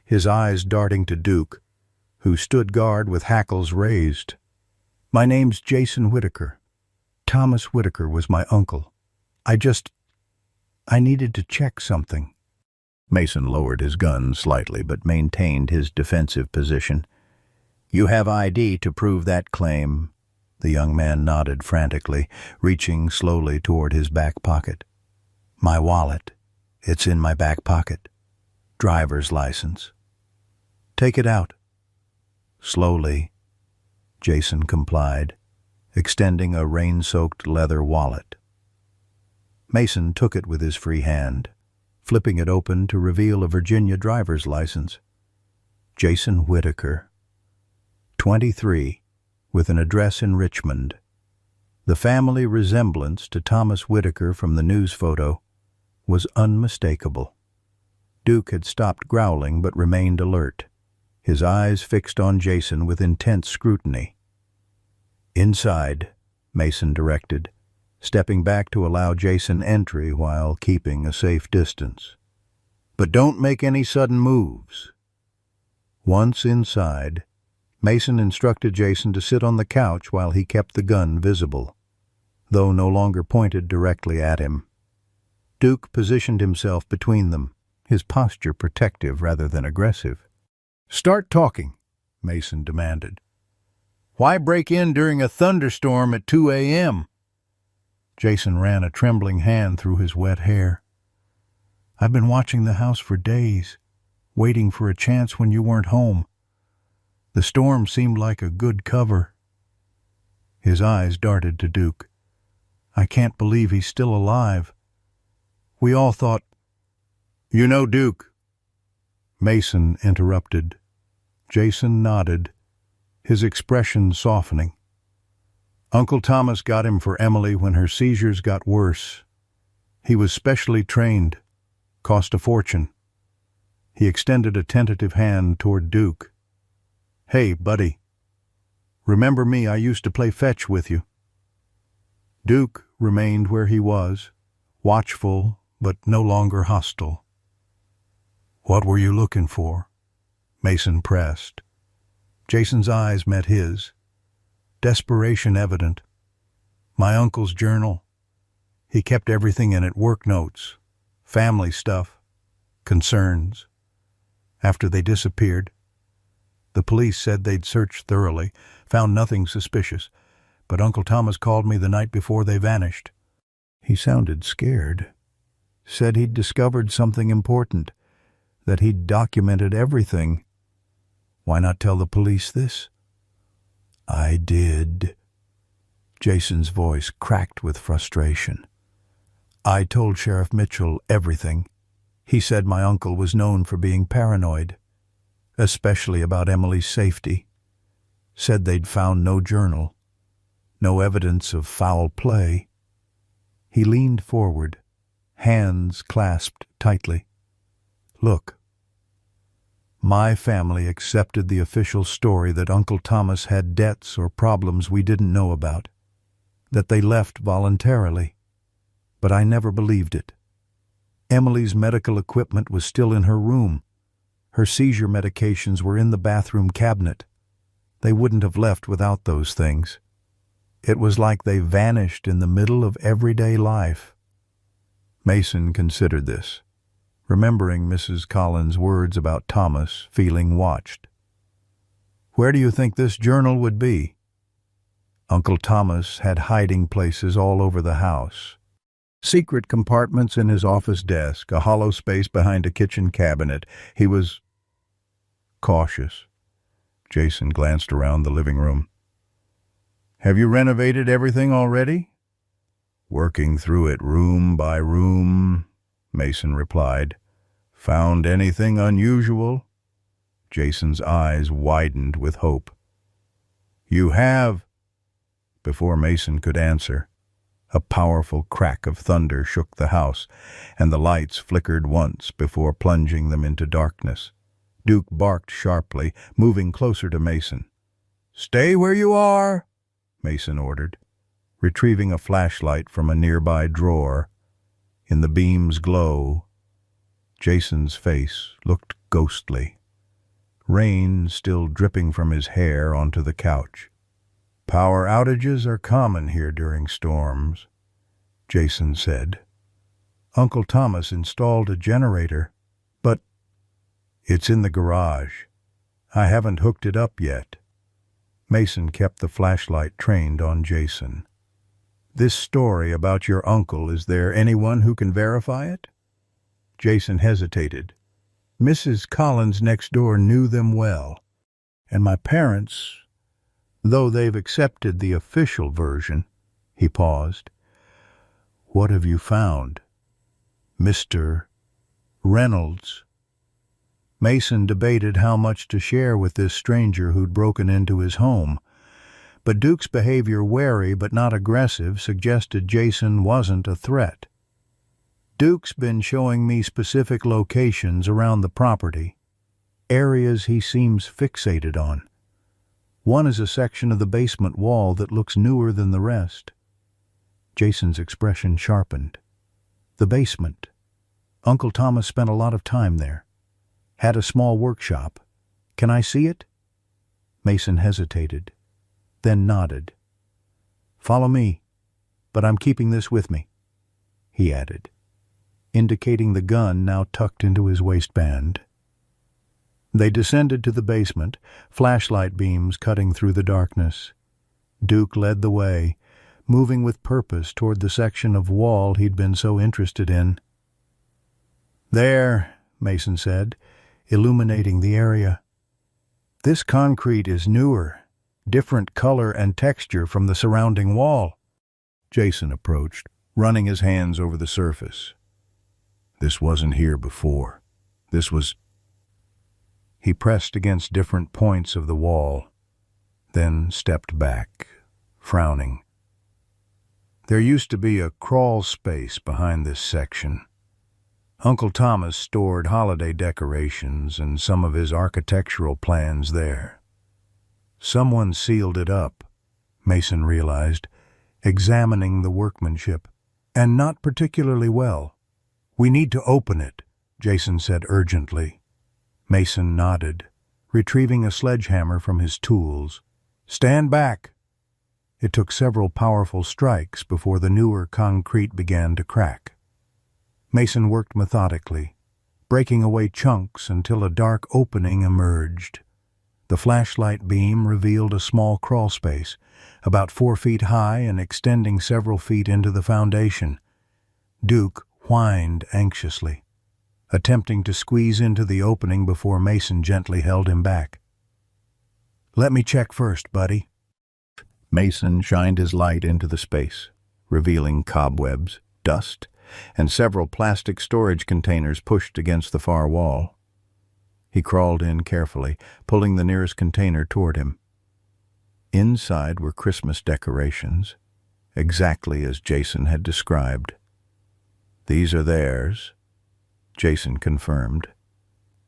his eyes darting to Duke, who stood guard with hackles raised. "My name's Jason Whitaker. Thomas Whitaker was my uncle. I needed to check something." Mason lowered his gun slightly but maintained his defensive position. "You have ID to prove that claim." The young man nodded frantically, reaching slowly toward his back pocket. "My wallet. It's in my back pocket. Driver's license." "Take it out." Slowly, Jason complied, extending a rain-soaked leather wallet. Mason took it with his free hand, flipping it open to reveal a Virginia driver's license. Jason Whitaker, 23, with an address in Richmond. The family resemblance to Thomas Whitaker from the news photo was unmistakable. Duke had stopped growling but remained alert, his eyes fixed on Jason with intense scrutiny. "Inside," Mason directed, stepping back to allow Jason entry while keeping a safe distance. "But don't make any sudden moves." Once inside, Mason instructed Jason to sit on the couch while he kept the gun visible, though no longer pointed directly at him. Duke positioned himself between them, his posture protective rather than aggressive. "Start talking," Mason demanded. "Why break in during a thunderstorm at 2 a.m.? Jason ran a trembling hand through his wet hair. "I've been watching the house for days, waiting for a chance when you weren't home. The storm seemed like a good cover." His eyes darted to Duke. "I can't believe he's still alive. We all thought—" "You know Duke?" Mason interrupted. Jason nodded, his expression softening. "Uncle Thomas got him for Emily when her seizures got worse. He was specially trained. Cost a fortune." He extended a tentative hand toward Duke. "Hey, buddy. Remember me? I used to play fetch with you." Duke remained where he was, watchful but no longer hostile. "What were you looking for?" Mason pressed. Jason's eyes met his, desperation evident. "My uncle's journal. He kept everything in it, work notes, family stuff, concerns. After they disappeared, the police said they'd searched thoroughly, found nothing suspicious, but Uncle Thomas called me the night before they vanished. He sounded scared. Said he'd discovered something important, that he'd documented everything. Why not tell the police this?" "I did." Jason's voice cracked with frustration. "I told Sheriff Mitchell everything. He said my uncle was known for being paranoid, especially about Emily's safety. Said they'd found no journal, no evidence of foul play." He leaned forward, hands clasped tightly. "Look, my family accepted the official story that Uncle Thomas had debts or problems we didn't know about, that they left voluntarily, but I never believed it. Emily's medical equipment was still in her room. Her seizure medications were in the bathroom cabinet. They wouldn't have left without those things. It was like they vanished in the middle of everyday life." Mason considered this, remembering Mrs. Collins' words about Thomas feeling watched. "Where do you think this journal would be?" Uncle Thomas had hiding places all over the house. Secret compartments in his office desk, a hollow space behind a kitchen cabinet. He was cautious. Jason glanced around the living room. "Have you renovated everything already?" "Working through it room by room," Mason replied. "Found anything unusual?" Jason's eyes widened with hope. "You have?" Before Mason could answer, a powerful crack of thunder shook the house, and the lights flickered once before plunging them into darkness. Duke barked sharply, moving closer to Mason. "Stay where you are," Mason ordered, retrieving a flashlight from a nearby drawer. In the beam's glow, Jason's face looked ghostly, rain still dripping from his hair onto the couch. "Power outages are common here during storms," Jason said. "Uncle Thomas installed a generator, but it's in the garage. I haven't hooked it up yet." Mason kept the flashlight trained on Jason. "This story about your uncle, is there anyone who can verify it?" Jason hesitated. "Mrs. Collins next door knew them well, and my parents, though they've accepted the official version." He paused. "What have you found?" "Mr. Reynolds." Mason debated how much to share with this stranger who'd broken into his home, but Duke's behavior, wary but not aggressive, suggested Jason wasn't a threat. "Duke's been showing me specific locations around the property, areas he seems fixated on. One is a section of the basement wall that looks newer than the rest." Jason's expression sharpened. "The basement. Uncle Thomas spent a lot of time there. Had a small workshop. Can I see it?" Mason hesitated, then nodded. "Follow me, but I'm keeping this with me," he added, indicating the gun now tucked into his waistband. They descended to the basement, flashlight beams cutting through the darkness. Duke led the way, moving with purpose toward the section of wall he'd been so interested in. "There," Mason said, illuminating the area. "This concrete is newer, different color and texture from the surrounding wall." Jason approached, running his hands over the surface. "This wasn't here before. This was..." He pressed against different points of the wall, then stepped back, frowning. "There used to be a crawl space behind this section. Uncle Thomas stored holiday decorations and some of his architectural plans there. Someone sealed it up," Mason realized, examining the workmanship, "and not particularly well." "We need to open it," Jason said urgently. Mason nodded, retrieving a sledgehammer from his tools. "Stand back." It took several powerful strikes before the newer concrete began to crack. Mason worked methodically, breaking away chunks until a dark opening emerged. The flashlight beam revealed a small crawl space, about 4 feet high and extending several feet into the foundation. Duke whined anxiously, attempting to squeeze into the opening before Mason gently held him back. "Let me check first, buddy." Mason shined his light into the space, revealing cobwebs, dust, and several plastic storage containers pushed against the far wall. He crawled in carefully, pulling the nearest container toward him. Inside were Christmas decorations, exactly as Jason had described. "These are theirs," Jason confirmed,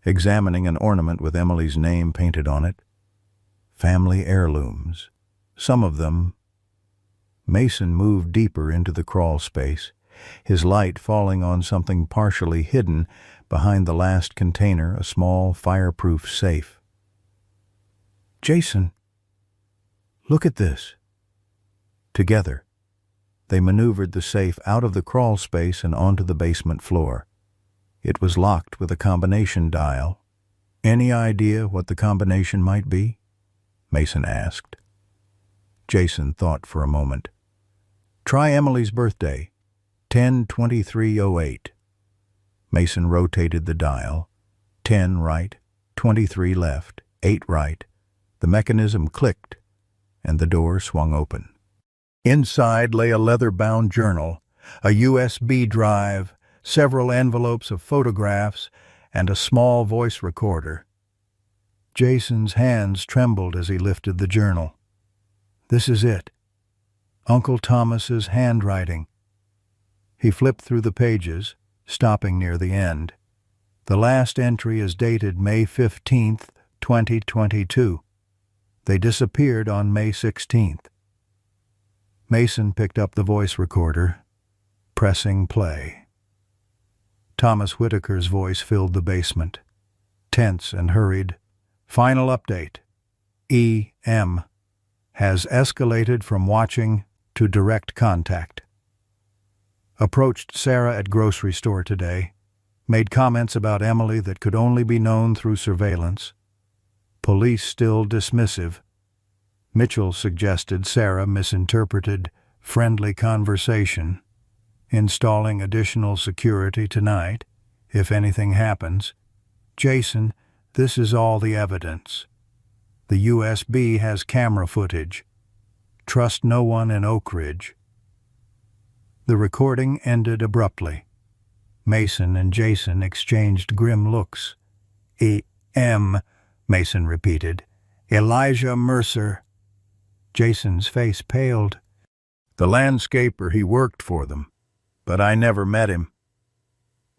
examining an ornament with Emily's name painted on it. "Family heirlooms. Some of them..." Mason moved deeper into the crawl space, his light falling on something partially hidden behind the last container, a small fireproof safe. "Jason, look at this." Together, they maneuvered the safe out of the crawl space and onto the basement floor. It was locked with a combination dial. "Any idea what the combination might be?" Mason asked. Jason thought for a moment. "Try Emily's birthday. 10:23:08. Mason rotated the dial. 10 right, 23 left, 8 right. The mechanism clicked, and the door swung open. Inside lay a leather-bound journal, a USB drive, several envelopes of photographs, and a small voice recorder. Jason's hands trembled as he lifted the journal. This is it. Uncle Thomas's handwriting. He flipped through the pages, stopping near the end. The last entry is dated May 15th, 2022. They disappeared on May 16th. Mason picked up the voice recorder, pressing play. Thomas Whitaker's voice filled the basement, tense and hurried. Final update. E.M. has escalated from watching to direct contact. Approached Sarah at grocery store today. Made comments about Emily that could only be known through surveillance. Police still dismissive. Mitchell suggested Sarah misinterpreted friendly conversation. Installing additional security tonight, if anything happens. Jason, this is all the evidence. The USB has camera footage. Trust no one in Oak Ridge. The recording ended abruptly. Mason and Jason exchanged grim looks. E.M., Mason repeated. Elijah Mercer. Jason's face paled. The landscaper, he worked for them, but I never met him.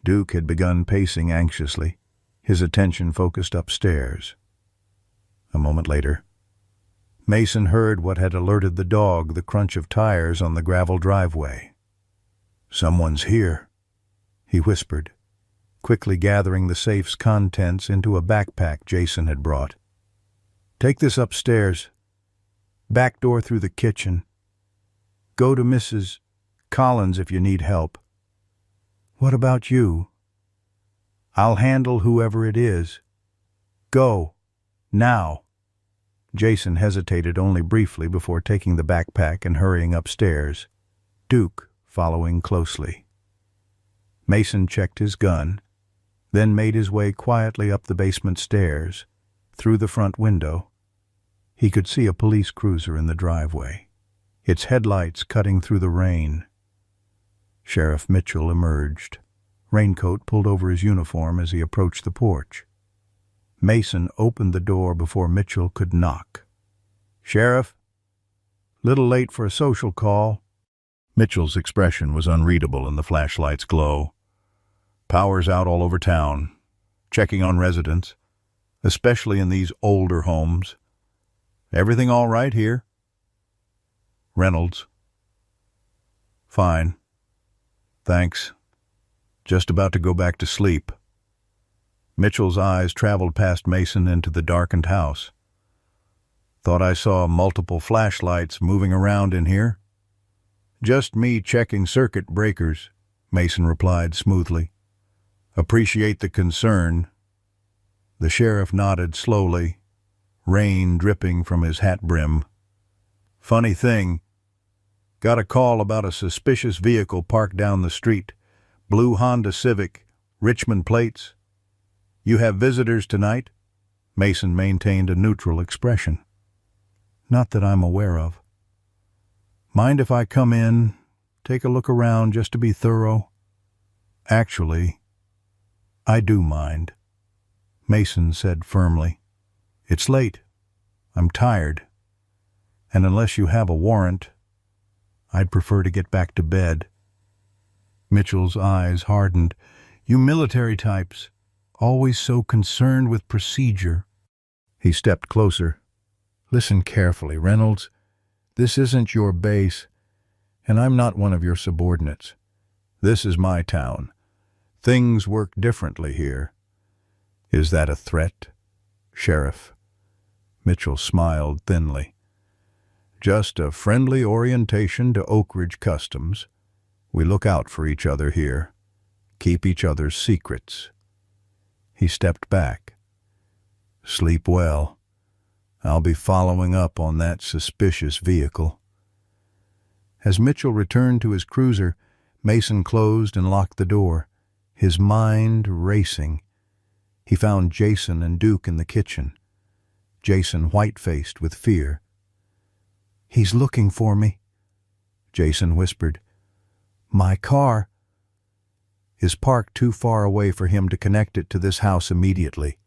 Duke had begun pacing anxiously, his attention focused upstairs. A moment later, Mason heard what had alerted the dog, the crunch of tires on the gravel driveway. Someone's here, he whispered, quickly gathering the safe's contents into a backpack Jason had brought. Take this upstairs. Back door through the kitchen. Go to Mrs. Collins if you need help. What about you? I'll handle whoever it is. Go. Now. Jason hesitated only briefly before taking the backpack and hurrying upstairs, Duke following closely. Mason checked his gun, then made his way quietly up the basement stairs, through the front window. He could see a police cruiser in the driveway, its headlights cutting through the rain. Sheriff Mitchell emerged, raincoat pulled over his uniform as he approached the porch. Mason opened the door before Mitchell could knock. Sheriff? Little late for a social call. Mitchell's expression was unreadable in the flashlight's glow. Power's out all over town, checking on residents, especially in these older homes. Everything all right here? Reynolds. Fine. Thanks. Just about to go back to sleep. Mitchell's eyes traveled past Mason into the darkened house. Thought I saw multiple flashlights moving around in here. Just me checking circuit breakers, Mason replied smoothly. Appreciate the concern. The sheriff nodded slowly, rain dripping from his hat brim. Funny thing, got a call about a suspicious vehicle parked down the street. Blue Honda Civic, Richmond plates. You have visitors tonight? Mason maintained a neutral expression. Not that I'm aware of. Mind if I come in, take a look around just to be thorough? Actually, I do mind, Mason said firmly. It's late. I'm tired. And unless you have a warrant, I'd prefer to get back to bed. Mitchell's eyes hardened. You military types, always so concerned with procedure. He stepped closer. Listen carefully, Reynolds. This isn't your base, and I'm not one of your subordinates. This is my town. Things work differently here. Is that a threat, Sheriff? Mitchell smiled thinly. Just a friendly orientation to Oak Ridge customs. We look out for each other here, keep each other's secrets. He stepped back. Sleep well. I'll be following up on that suspicious vehicle. As Mitchell returned to his cruiser, Mason closed and locked the door, his mind racing. He found Jason and Duke in the kitchen. Jason white-faced with fear. "He's looking for me," Jason whispered. "My car is parked too far away for him to connect it to this house immediately,"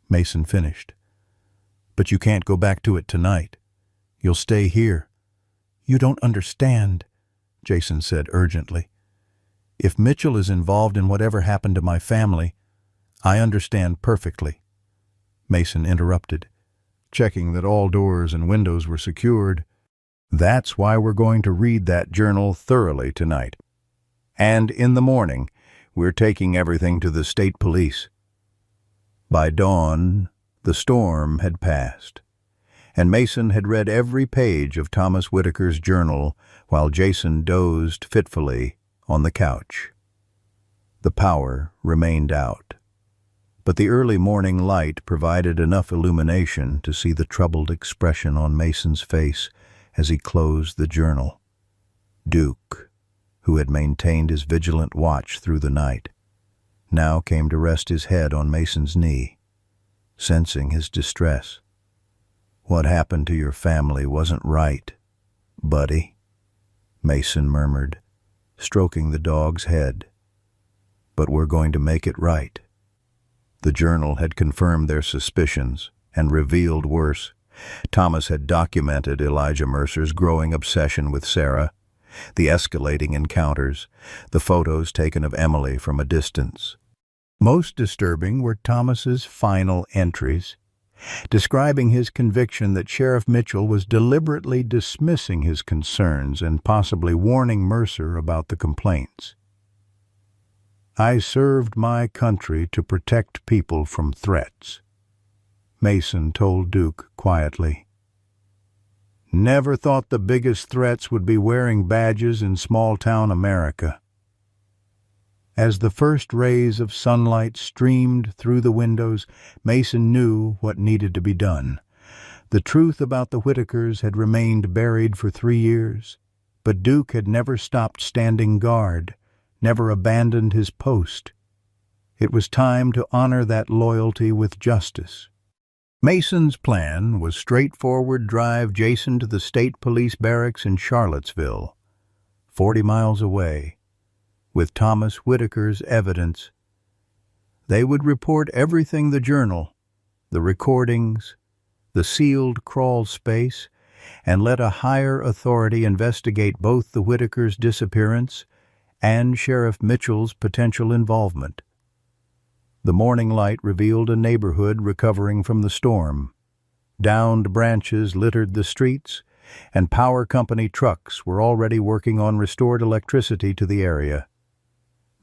Mason finished. "But you can't go back to it tonight. You'll stay here." "You don't understand," Jason said urgently. "If Mitchell is involved in whatever happened to my family, I understand perfectly." Mason interrupted, checking that all doors and windows were secured. "That's why we're going to read that journal thoroughly tonight. And in the morning, we're taking everything to the state police." By dawn, the storm had passed, and Mason had read every page of Thomas Whitaker's journal while Jason dozed fitfully on the couch. The power remained out, but the early morning light provided enough illumination to see the troubled expression on Mason's face as he closed the journal. Duke, who had maintained his vigilant watch through the night, now came to rest his head on Mason's knee, sensing his distress. "What happened to your family wasn't right, buddy," Mason murmured, stroking the dog's head. "But we're going to make it right." The journal had confirmed their suspicions and revealed worse. Thomas had documented Elijah Mercer's growing obsession with Sarah, the escalating encounters, the photos taken of Emily from a distance. Most disturbing were Thomas's final entries, describing his conviction that Sheriff Mitchell was deliberately dismissing his concerns and possibly warning Mercer about the complaints. "I served my country to protect people from threats," Mason told Duke quietly. "Never thought the biggest threats would be wearing badges in small-town America." As the first rays of sunlight streamed through the windows, Mason knew what needed to be done. The truth about the Whitakers had remained buried for 3 years, but Duke had never stopped standing guard, never abandoned his post. It was time to honor that loyalty with justice. Mason's plan was straightforward: drive Jason to the state police barracks in Charlottesville, 40 miles away, with Thomas Whitaker's evidence. They would report everything: the journal, the recordings, the sealed crawl space, and let a higher authority investigate both the Whitakers' disappearance and Sheriff Mitchell's potential involvement. The morning light revealed a neighborhood recovering from the storm. Downed branches littered the streets, and power company trucks were already working on restored electricity to the area.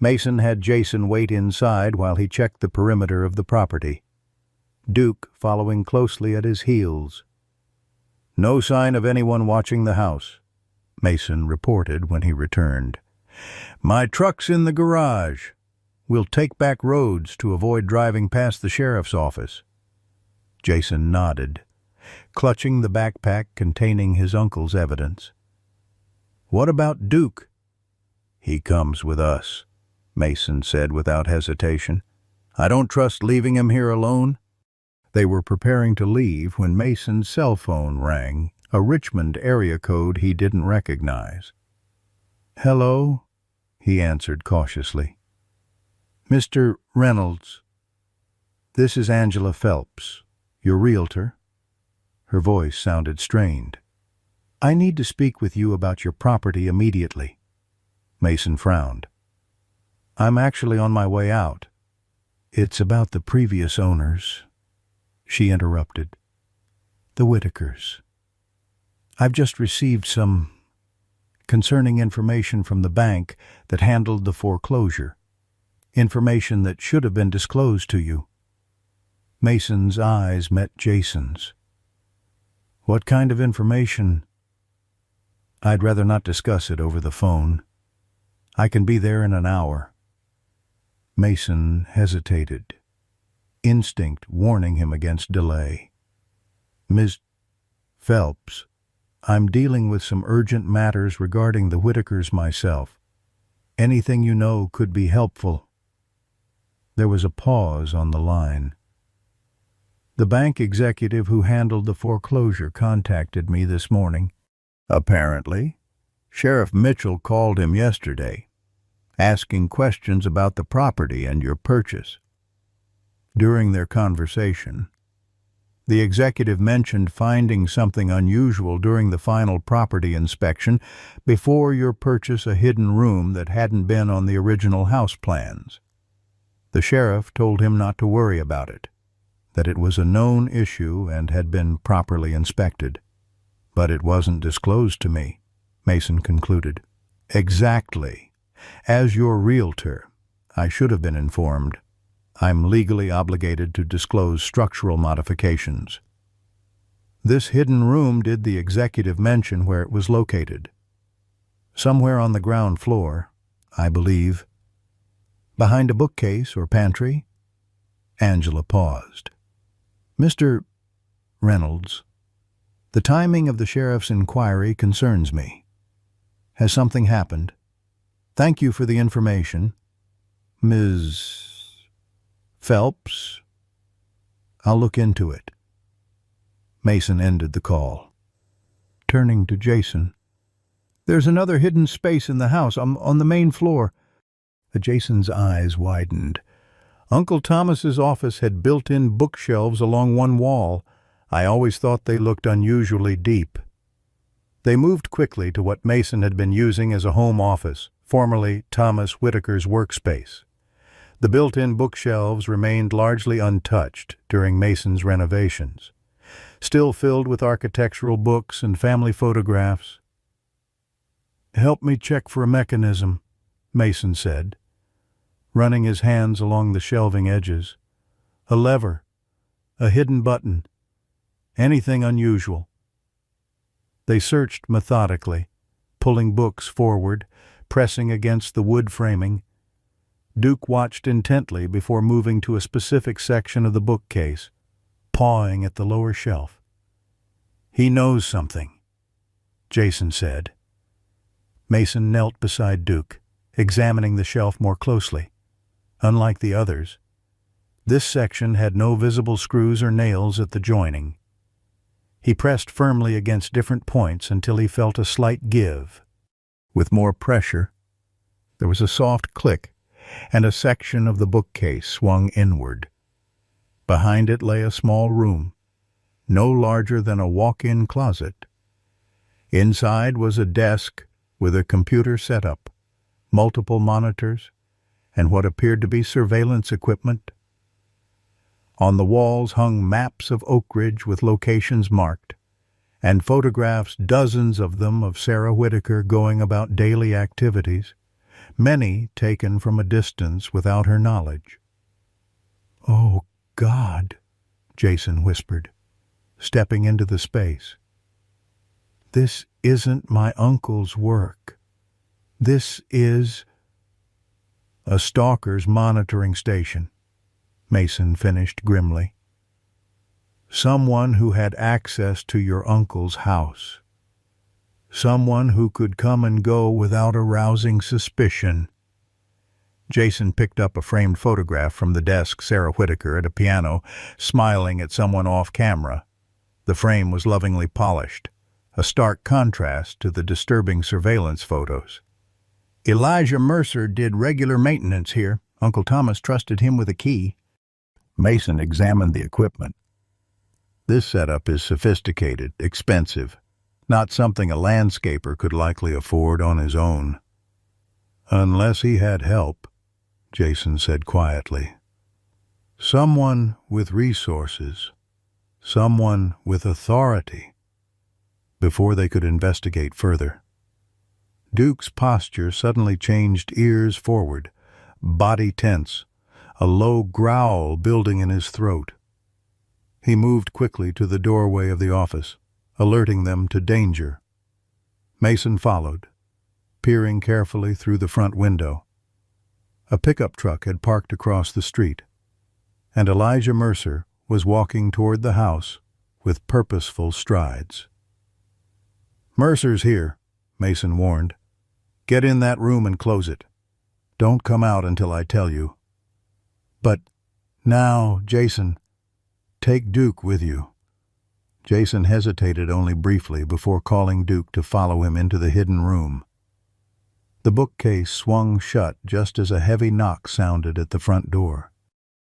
Mason had Jason wait inside while he checked the perimeter of the property, Duke following closely at his heels. "No sign of anyone watching the house," Mason reported when he returned. "My truck's in the garage. We'll take back roads to avoid driving past the sheriff's office." Jason nodded, clutching the backpack containing his uncle's evidence. "What about Duke?" "He comes with us," Mason said without hesitation. "I don't trust leaving him here alone." They were preparing to leave when Mason's cell phone rang, a Richmond area code he didn't recognize. "Hello?" he answered cautiously. "Mr. Reynolds, this is Angela Phelps, your realtor." Her voice sounded strained. "I need to speak with you about your property immediately." Mason frowned. "I'm actually on my way out." "It's about the previous owners," she interrupted. "The Whitakers. I've just received some concerning information from the bank that handled the foreclosure. Information that should have been disclosed to you." Mason's eyes met Jason's. "What kind of information?" "I'd rather not discuss it over the phone. I can be there in an hour." Mason hesitated, instinct warning him against delay. "Ms. Phelps, I'm dealing with some urgent matters regarding the Whitakers myself." Anything you know could be helpful." There was a pause on the line. "The bank executive who handled the foreclosure contacted me this morning. Apparently, Sheriff Mitchell called him yesterday, asking questions about the property and your purchase. During their conversation, the executive mentioned finding something unusual during the final property inspection before your purchase, a hidden room that hadn't been on the original house plans. The sheriff told him not to worry about it, that it was a known issue and had been properly inspected. But it wasn't disclosed to me," Mason concluded. "Exactly. As your realtor, I should have been informed. I'm legally obligated to disclose structural modifications." "This hidden room, did the executive mention where it was located?" "Somewhere on the ground floor, I believe." "Behind a bookcase or pantry?" Angela paused. "Mr. Reynolds, the timing of the sheriff's inquiry concerns me. Has something happened? Thank you for the information. Ms. Phelps? I'll look into it." Mason ended the call. Turning to Jason, "There's another hidden space in the house, on the main floor." Jason's eyes widened. "Uncle Thomas's office had built-in bookshelves along one wall. I always thought they looked unusually deep." They moved quickly to what Mason had been using as a home office, formerly Thomas Whitaker's workspace. The built-in bookshelves remained largely untouched during Mason's renovations, still filled with architectural books and family photographs. "Help me check for a mechanism," Mason said, running his hands along the shelving edges. "A lever, a hidden button, anything unusual." They searched methodically, pulling books forward, pressing against the wood framing. Duke watched intently before moving to a specific section of the bookcase, pawing at the lower shelf. "He knows something," Jason said. Mason knelt beside Duke, examining the shelf more closely. Unlike the others, this section had no visible screws or nails at the joining. He pressed firmly against different points until he felt a slight give. With more pressure, there was a soft click, and a section of the bookcase swung inward. Behind it lay a small room, no larger than a walk-in closet. Inside was a desk with a computer setup, multiple monitors, and what appeared to be surveillance equipment. On the walls hung maps of Oak Ridge with locations marked, and photographs, dozens of them, of Sarah Whitaker going about daily activities, many taken from a distance without her knowledge. "Oh, God," Jason whispered, stepping into the space. "This isn't my uncle's work. This is—" "A stalker's monitoring station," Mason finished grimly. "Someone who had access to your uncle's house. Someone who could come and go without arousing suspicion." Jason picked up a framed photograph from the desk, Sarah Whitaker at a piano, smiling at someone off camera. The frame was lovingly polished, a stark contrast to the disturbing surveillance photos. "Elijah Mercer did regular maintenance here. Uncle Thomas trusted him with a key." Mason examined the equipment. "This setup is sophisticated, expensive. Not something a landscaper could likely afford on his own." "Unless he had help," Jason said quietly. "Someone with resources, someone with authority," before they could investigate further. Duke's posture suddenly changed, ears forward, body tense, a low growl building in his throat. He moved quickly to the doorway of the office, alerting them to danger. Mason followed, peering carefully through the front window. A pickup truck had parked across the street, and Elijah Mercer was walking toward the house with purposeful strides. "Mercer's here," Mason warned. "Get in that room and close it. Don't come out until I tell you. But now, Jason, take Duke with you. Jason hesitated only briefly before calling Duke to follow him into the hidden room. The bookcase swung shut just as a heavy knock sounded at the front door.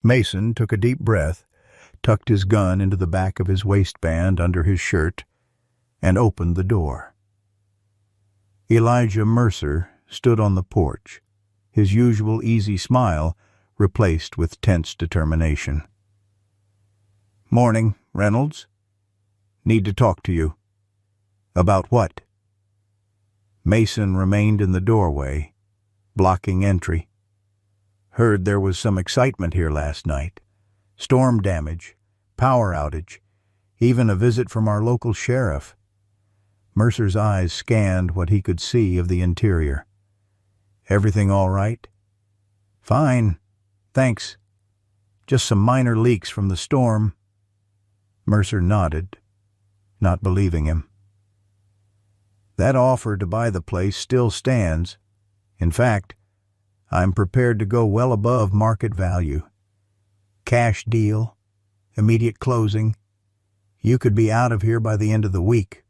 Mason took a deep breath, tucked his gun into the back of his waistband under his shirt, and opened the door. Elijah Mercer stood on the porch, his usual easy smile replaced with tense determination. "Morning, Reynolds. Need to talk to you." "About what?" Mason remained in the doorway, blocking entry. "Heard there was some excitement here last night. Storm damage, power outage, even a visit from our local sheriff." Mercer's eyes scanned what he could see of the interior. "Everything all right?" "Fine, thanks. Just some minor leaks from the storm." Mercer nodded, not believing him. "That offer to buy the place still stands. In fact, I'm prepared to go well above market value. Cash deal, immediate closing. You could be out of here by the end of the week."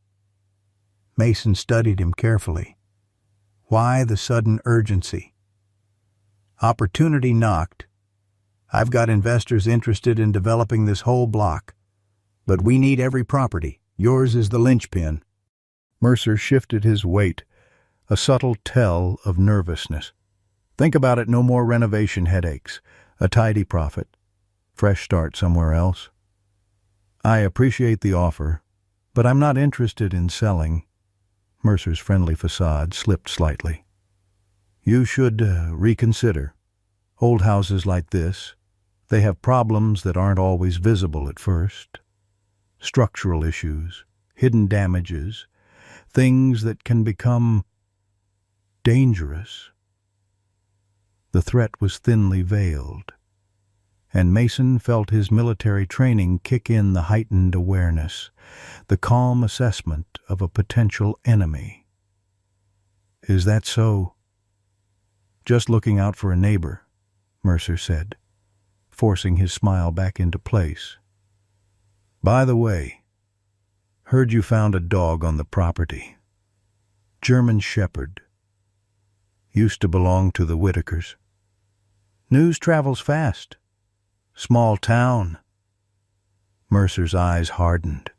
Mason studied him carefully. Why the sudden urgency? "Opportunity knocked. I've got investors interested in developing this whole block. But we need every property. Yours is the linchpin." Mercer shifted his weight, a subtle tell of nervousness. "Think about it, no more renovation headaches. A tidy profit. Fresh start somewhere else." "I appreciate the offer, but I'm not interested in selling." Mercer's friendly facade slipped slightly. "You should reconsider. Old houses like this, they have problems that aren't always visible at first. Structural issues, hidden damages, things that can become dangerous." The threat was thinly veiled, and Mason felt his military training kick in the heightened awareness, the calm assessment of a potential enemy. "Is that so?" "Just looking out for a neighbor," Mercer said, forcing his smile back into place. "By the way, heard you found a dog on the property. German Shepherd. Used to belong to the Whitakers." "News travels fast. Small town." Mercer's eyes hardened.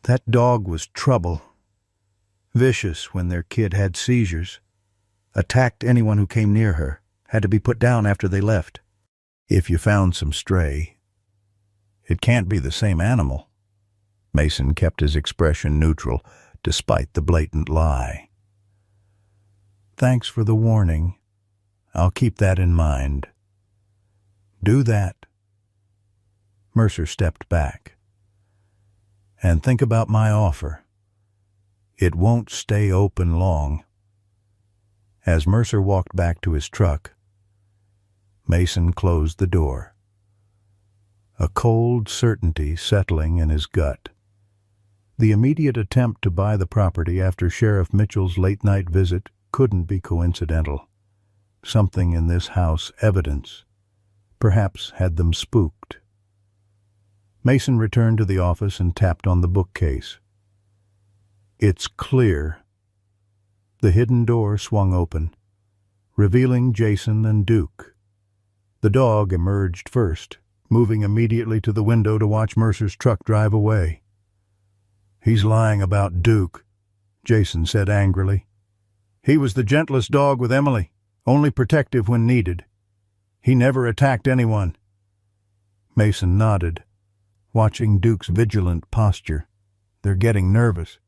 "That dog was trouble. Vicious when their kid had seizures. Attacked anyone who came near her. Had to be put down after they left." "If you found some stray, it can't be the same animal." Mason kept his expression neutral, despite the blatant lie. "Thanks for the warning. I'll keep that in mind." "Do that." Mercer stepped back. "And think about my offer. It won't stay open long." As Mercer walked back to his truck, Mason closed the door, a cold certainty settling in his gut. The immediate attempt to buy the property after Sheriff Mitchell's late-night visit couldn't be coincidental. Something in this house evidence perhaps had them spooked. Mason returned to the office and tapped on the bookcase. "It's clear." The hidden door swung open, revealing Jason and Duke. The dog emerged first, moving immediately to the window to watch Mercer's truck drive away. "He's lying about Duke," Jason said angrily. "He was the gentlest dog with Emily, only protective when needed. He never attacked anyone." Mason nodded, watching Duke's vigilant posture. "They're getting nervous.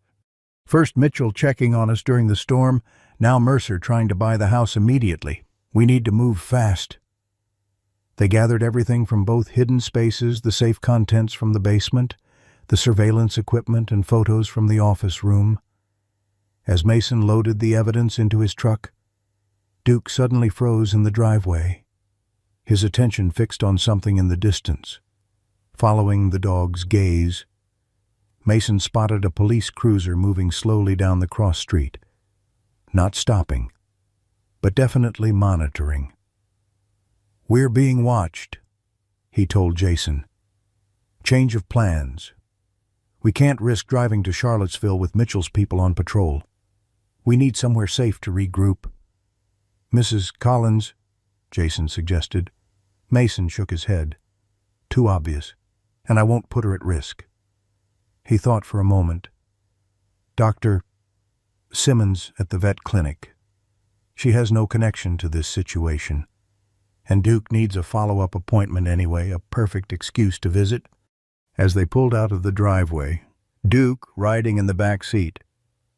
First Mitchell checking on us during the storm, now Mercer trying to buy the house immediately. We need to move fast." They gathered everything from both hidden spaces, the safe contents from the basement, the surveillance equipment and photos from the office room. As Mason loaded the evidence into his truck, Duke suddenly froze in the driveway, his attention fixed on something in the distance. Following the dog's gaze, Mason spotted a police cruiser moving slowly down the cross street, not stopping, but definitely monitoring. "We're being watched," he told Jason. "Change of plans. We can't risk driving to Charlottesville with Mitchell's people on patrol. We need somewhere safe to regroup." "Mrs. Collins," Jason suggested. Mason shook his head. "Too obvious, and I won't put her at risk." He thought for a moment. "Dr. Simmons at the vet clinic. She has no connection to this situation. And Duke needs a follow-up appointment anyway, a perfect excuse to visit." As they pulled out of the driveway, Duke riding in the back seat,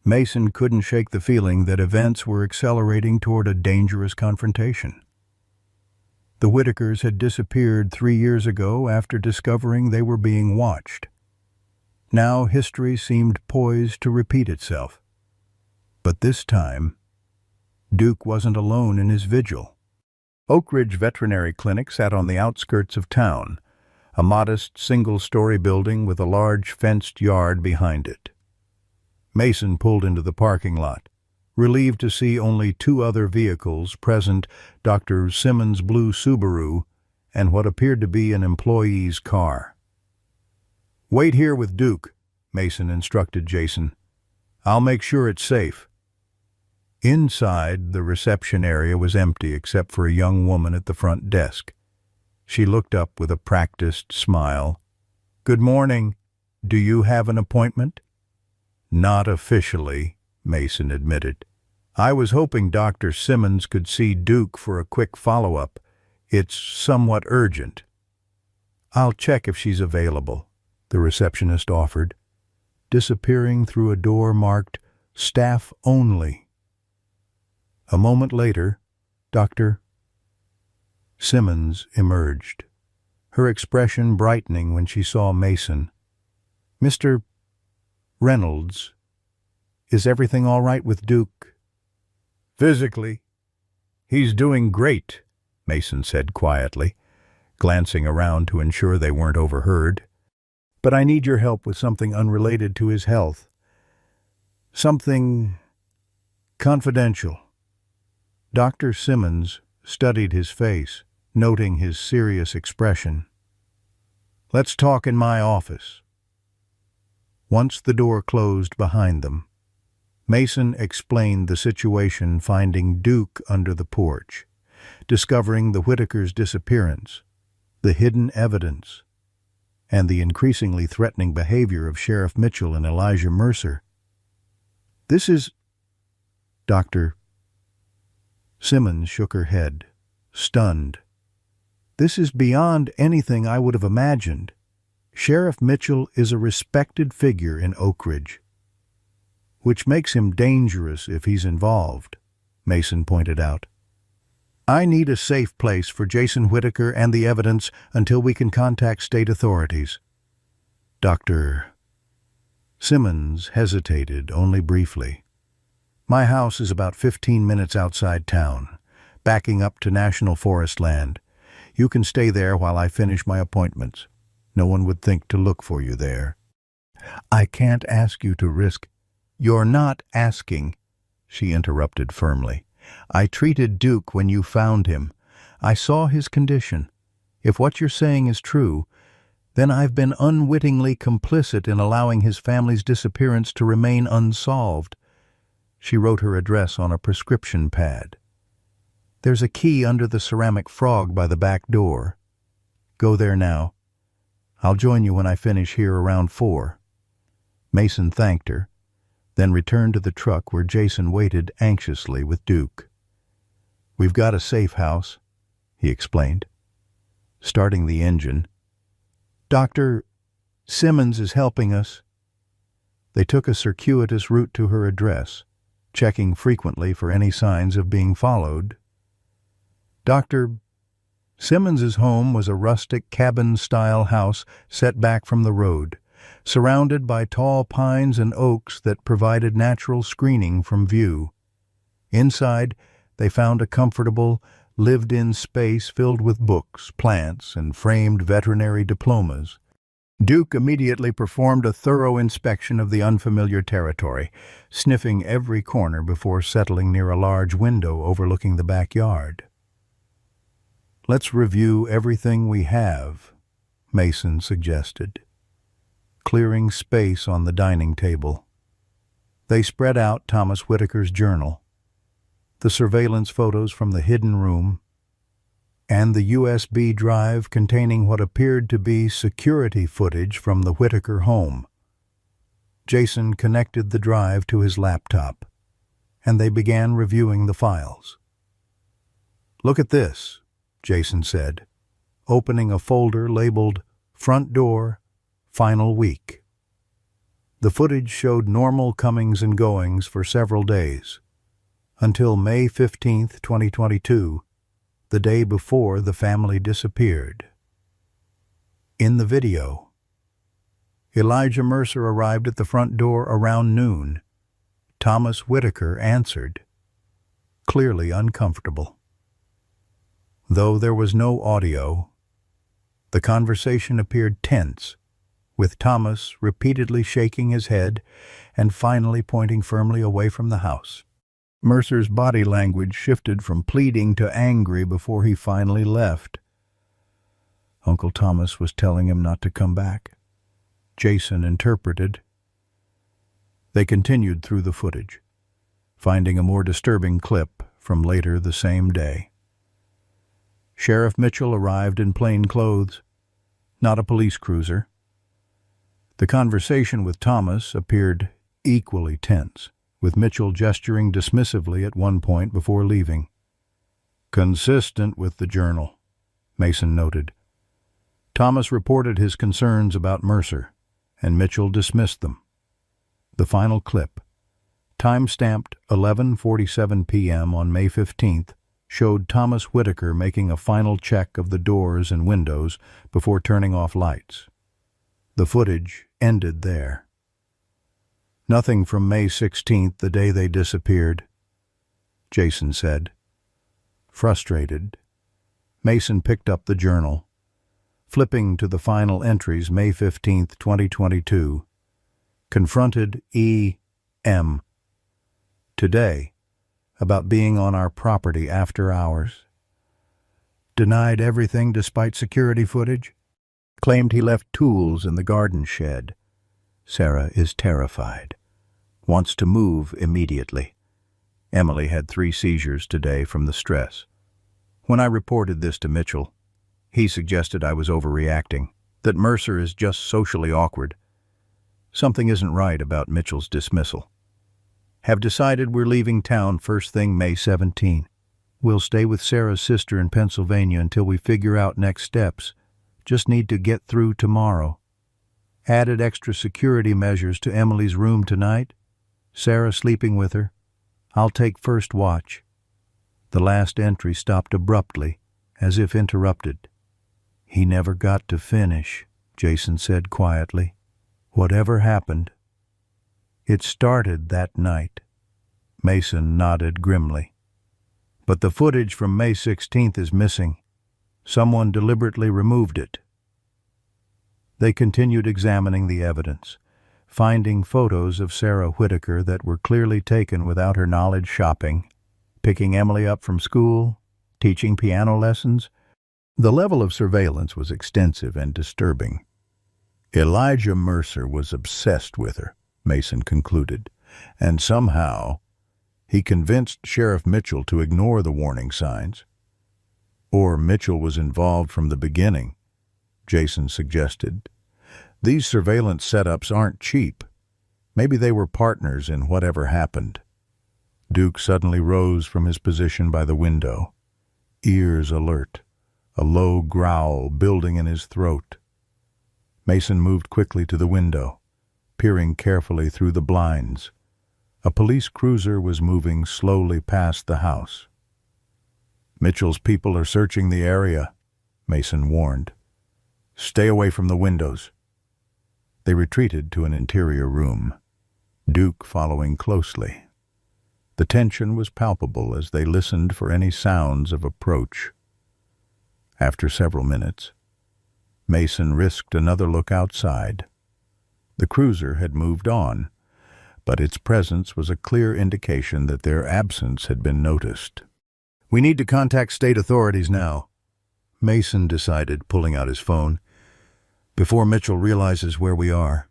Mason couldn't shake the feeling that events were accelerating toward a dangerous confrontation. The Whitakers had disappeared 3 years ago after discovering they were being watched. Now history seemed poised to repeat itself. But this time, Duke wasn't alone in his vigil. Oak Ridge Veterinary Clinic sat on the outskirts of town, a modest single-story building with a large fenced yard behind it. Mason pulled into the parking lot, relieved to see only 2 other vehicles present, Dr. Simmons' blue Subaru and what appeared to be an employee's car. "Wait here with Duke," Mason instructed Jason. "I'll make sure it's safe." Inside, the reception area was empty except for a young woman at the front desk. She looked up with a practiced smile. "Good morning. Do you have an appointment?" "Not officially," Mason admitted. "I was hoping Dr. Simmons could see Duke for a quick follow-up. It's somewhat urgent." "I'll check if she's available," the receptionist offered, disappearing through a door marked "Staff Only." A moment later, Dr. Simmons emerged, her expression brightening when she saw Mason. "Mr. Reynolds, is everything all right with Duke?" "Physically, he's doing great," Mason said quietly, glancing around to ensure they weren't overheard. "But I need your help with something unrelated to his health. Something confidential." Dr. Simmons studied his face, noting his serious expression. "Let's talk in my office." Once the door closed behind them, Mason explained the situation, finding Duke under the porch, discovering the Whitakers' disappearance, the hidden evidence, and the increasingly threatening behavior of Sheriff Mitchell and Elijah Mercer. "This is..." Dr. Simmons shook her head, stunned. "This is beyond anything I would have imagined. Sheriff Mitchell is a respected figure in Oak Ridge, which makes him dangerous if he's involved," Mason pointed out. "I need a safe place for Jason Whitaker and the evidence until we can contact state authorities." Dr. Simmons hesitated only briefly. "My house is about 15 minutes outside town, backing up to National Forest land. You can stay there while I finish my appointments. No one would think to look for you there." "I can't ask you to risk—" "You're not asking," she interrupted firmly. "I treated Duke when you found him. I saw his condition. If what you're saying is true, then I've been unwittingly complicit in allowing his family's disappearance to remain unsolved." She wrote her address on a prescription pad. "There's a key under the ceramic frog by the back door. Go there now. I'll join you when I finish here around 4. Mason thanked her, then returned to the truck where Jason waited anxiously with Duke. "We've got a safe house," he explained, starting the engine. "Dr. Simmons is helping us." They took a circuitous route to her address, checking frequently for any signs of being followed. Dr. Simmons's home was a rustic cabin-style house set back from the road, surrounded by tall pines and oaks that provided natural screening from view. Inside, they found a comfortable, lived-in space filled with books, plants, and framed veterinary diplomas. Duke immediately performed a thorough inspection of the unfamiliar territory, sniffing every corner before settling near a large window overlooking the backyard. "Let's review everything we have," Mason suggested, clearing space on the dining table. They spread out Thomas Whitaker's journal, the surveillance photos from the hidden room, and the USB drive containing what appeared to be security footage from the Whitaker home. Jason connected the drive to his laptop, and they began reviewing the files. "Look at this," Jason said, opening a folder labeled "Front Door, Final Week." The footage showed normal comings and goings for several days, until May 15, 2022, the day before the family disappeared. In the video, Elijah Mercer arrived at the front door around noon. Thomas Whitaker answered, clearly uncomfortable. Though there was no audio, the conversation appeared tense, with Thomas repeatedly shaking his head and finally pointing firmly away from the house. Mercer's body language shifted from pleading to angry before he finally left. Uncle Thomas was telling him not to come back, Jason interpreted. They continued through the footage, finding a more disturbing clip from later the same day. Sheriff Mitchell arrived in plain clothes, not a police cruiser. The conversation with Thomas appeared equally tense, with Mitchell gesturing dismissively at one point before leaving. "Consistent with the journal," Mason noted. Thomas reported his concerns about Mercer, and Mitchell dismissed them. The final clip, time-stamped 11:47 p.m. on May 15th, showed Thomas Whitaker making a final check of the doors and windows before turning off lights. The footage ended there. "Nothing from May 16th, the day they disappeared," Jason said. Frustrated, Mason picked up the journal, flipping to the final entries May 15th, 2022. Confronted E.M. today about being on our property after hours. Denied everything despite security footage. Claimed he left tools in the garden shed. Sarah is terrified. Wants to move immediately. Emily had 3 seizures today from the stress. When I reported this to Mitchell, he suggested I was overreacting, that Mercer is just socially awkward. Something isn't right about Mitchell's dismissal. Have decided we're leaving town first thing May 17. We'll stay with Sarah's sister in Pennsylvania until we figure out next steps. Just need to get through tomorrow. Added extra security measures to Emily's room tonight. Sarah sleeping with her. I'll take first watch. The last entry stopped abruptly, as if interrupted. He never got to finish, Jason said quietly. Whatever happened, it started that night. Mason nodded grimly. But the footage from May 16th is missing. Someone deliberately removed it. They continued examining the evidence, finding photos of Sarah Whitaker that were clearly taken without her knowledge, shopping, picking Emily up from school, teaching piano lessons. The level of surveillance was extensive and disturbing. Elijah Mercer was obsessed with her, Mason concluded, and somehow he convinced Sheriff Mitchell to ignore the warning signs. Or Mitchell was involved from the beginning, Jason suggested. These surveillance setups aren't cheap. Maybe they were partners in whatever happened. Duke suddenly rose from his position by the window, ears alert, a low growl building in his throat. Mason moved quickly to the window, peering carefully through the blinds. A police cruiser was moving slowly past the house. "Mitchell's people are searching the area," Mason warned. "Stay away from the windows." They retreated to an interior room, Duke following closely. The tension was palpable as they listened for any sounds of approach. After several minutes, Mason risked another look outside. The cruiser had moved on, but its presence was a clear indication that their absence had been noticed. "We need to contact state authorities now," Mason decided, pulling out his phone. "Before Mitchell realizes where we are."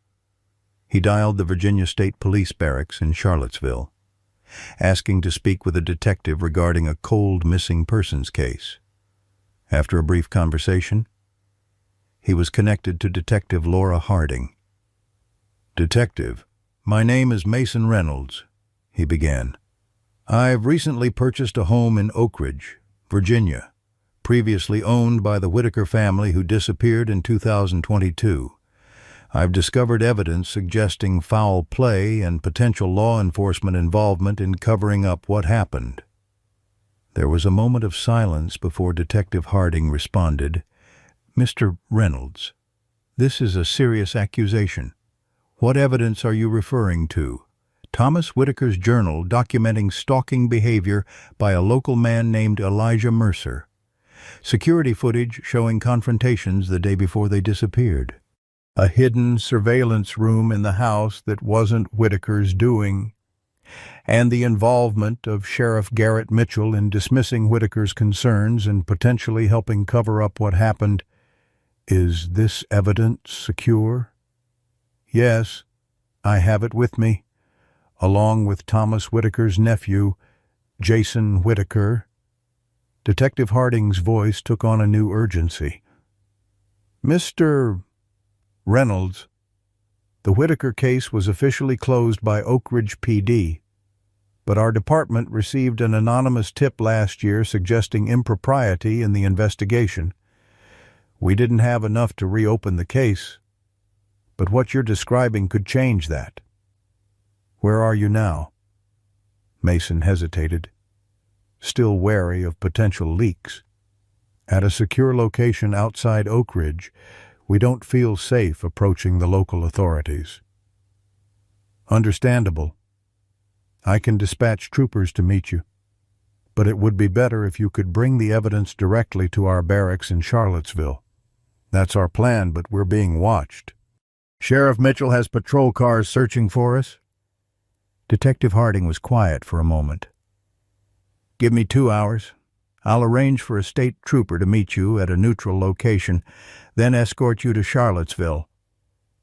He dialed the Virginia State Police Barracks in Charlottesville, asking to speak with a detective regarding a cold missing persons case. After a brief conversation, he was connected to Detective Laura Harding. "Detective, my name is Mason Reynolds," he began. "I've recently purchased a home in Oak Ridge, Virginia, previously owned by the Whitaker family who disappeared in 2022. I've discovered evidence suggesting foul play and potential law enforcement involvement in covering up what happened." There was a moment of silence before Detective Harding responded. "Mr. Reynolds, this is a serious accusation. What evidence are you referring to?" "Thomas Whitaker's journal documenting stalking behavior by a local man named Elijah Mercer. Security footage showing confrontations the day before they disappeared. A hidden surveillance room in the house that wasn't Whitaker's doing. And the involvement of Sheriff Garrett Mitchell in dismissing Whitaker's concerns and potentially helping cover up what happened. Is this evidence secure?" "Yes, I have it with me, along with Thomas Whitaker's nephew, Jason Whitaker." Detective Harding's voice took on a new urgency. "Mr. Reynolds, the Whitaker case was officially closed by Oak Ridge PD, but our department received an anonymous tip last year suggesting impropriety in the investigation. We didn't have enough to reopen the case, but what you're describing could change that. Where are you now?" Mason hesitated, still wary of potential leaks. "At a secure location outside Oak Ridge. We don't feel safe approaching the local authorities." "Understandable. I can dispatch troopers to meet you, but it would be better if you could bring the evidence directly to our barracks in Charlottesville." "That's our plan, but we're being watched." "Sheriff Mitchell has patrol cars searching for us?" Detective Harding was quiet for a moment. "Give me 2 hours. I'll arrange for a state trooper to meet you at a neutral location, then escort you to Charlottesville.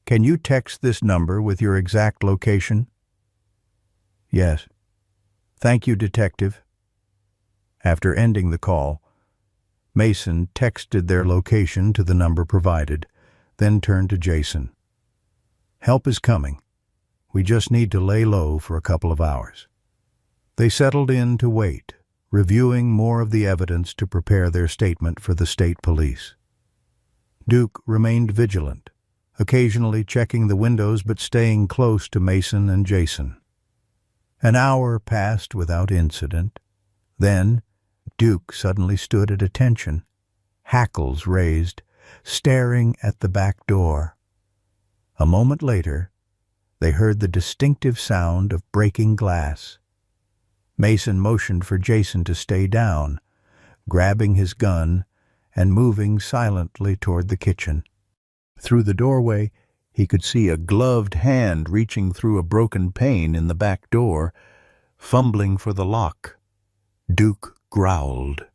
Can you text this number with your exact location?" "Yes." "Thank you, Detective." After ending the call, Mason texted their location to the number provided, then turned to Jason. "Help is coming. We just need to lay low for a couple of hours." They settled in to wait, reviewing more of the evidence to prepare their statement for the state police. Duke remained vigilant, occasionally checking the windows but staying close to Mason and Jason. An hour passed without incident. Then Duke suddenly stood at attention, hackles raised, staring at the back door. A moment later, they heard the distinctive sound of breaking glass. Mason motioned for Jason to stay down, grabbing his gun and moving silently toward the kitchen. Through the doorway, he could see a gloved hand reaching through a broken pane in the back door, fumbling for the lock. Duke growled,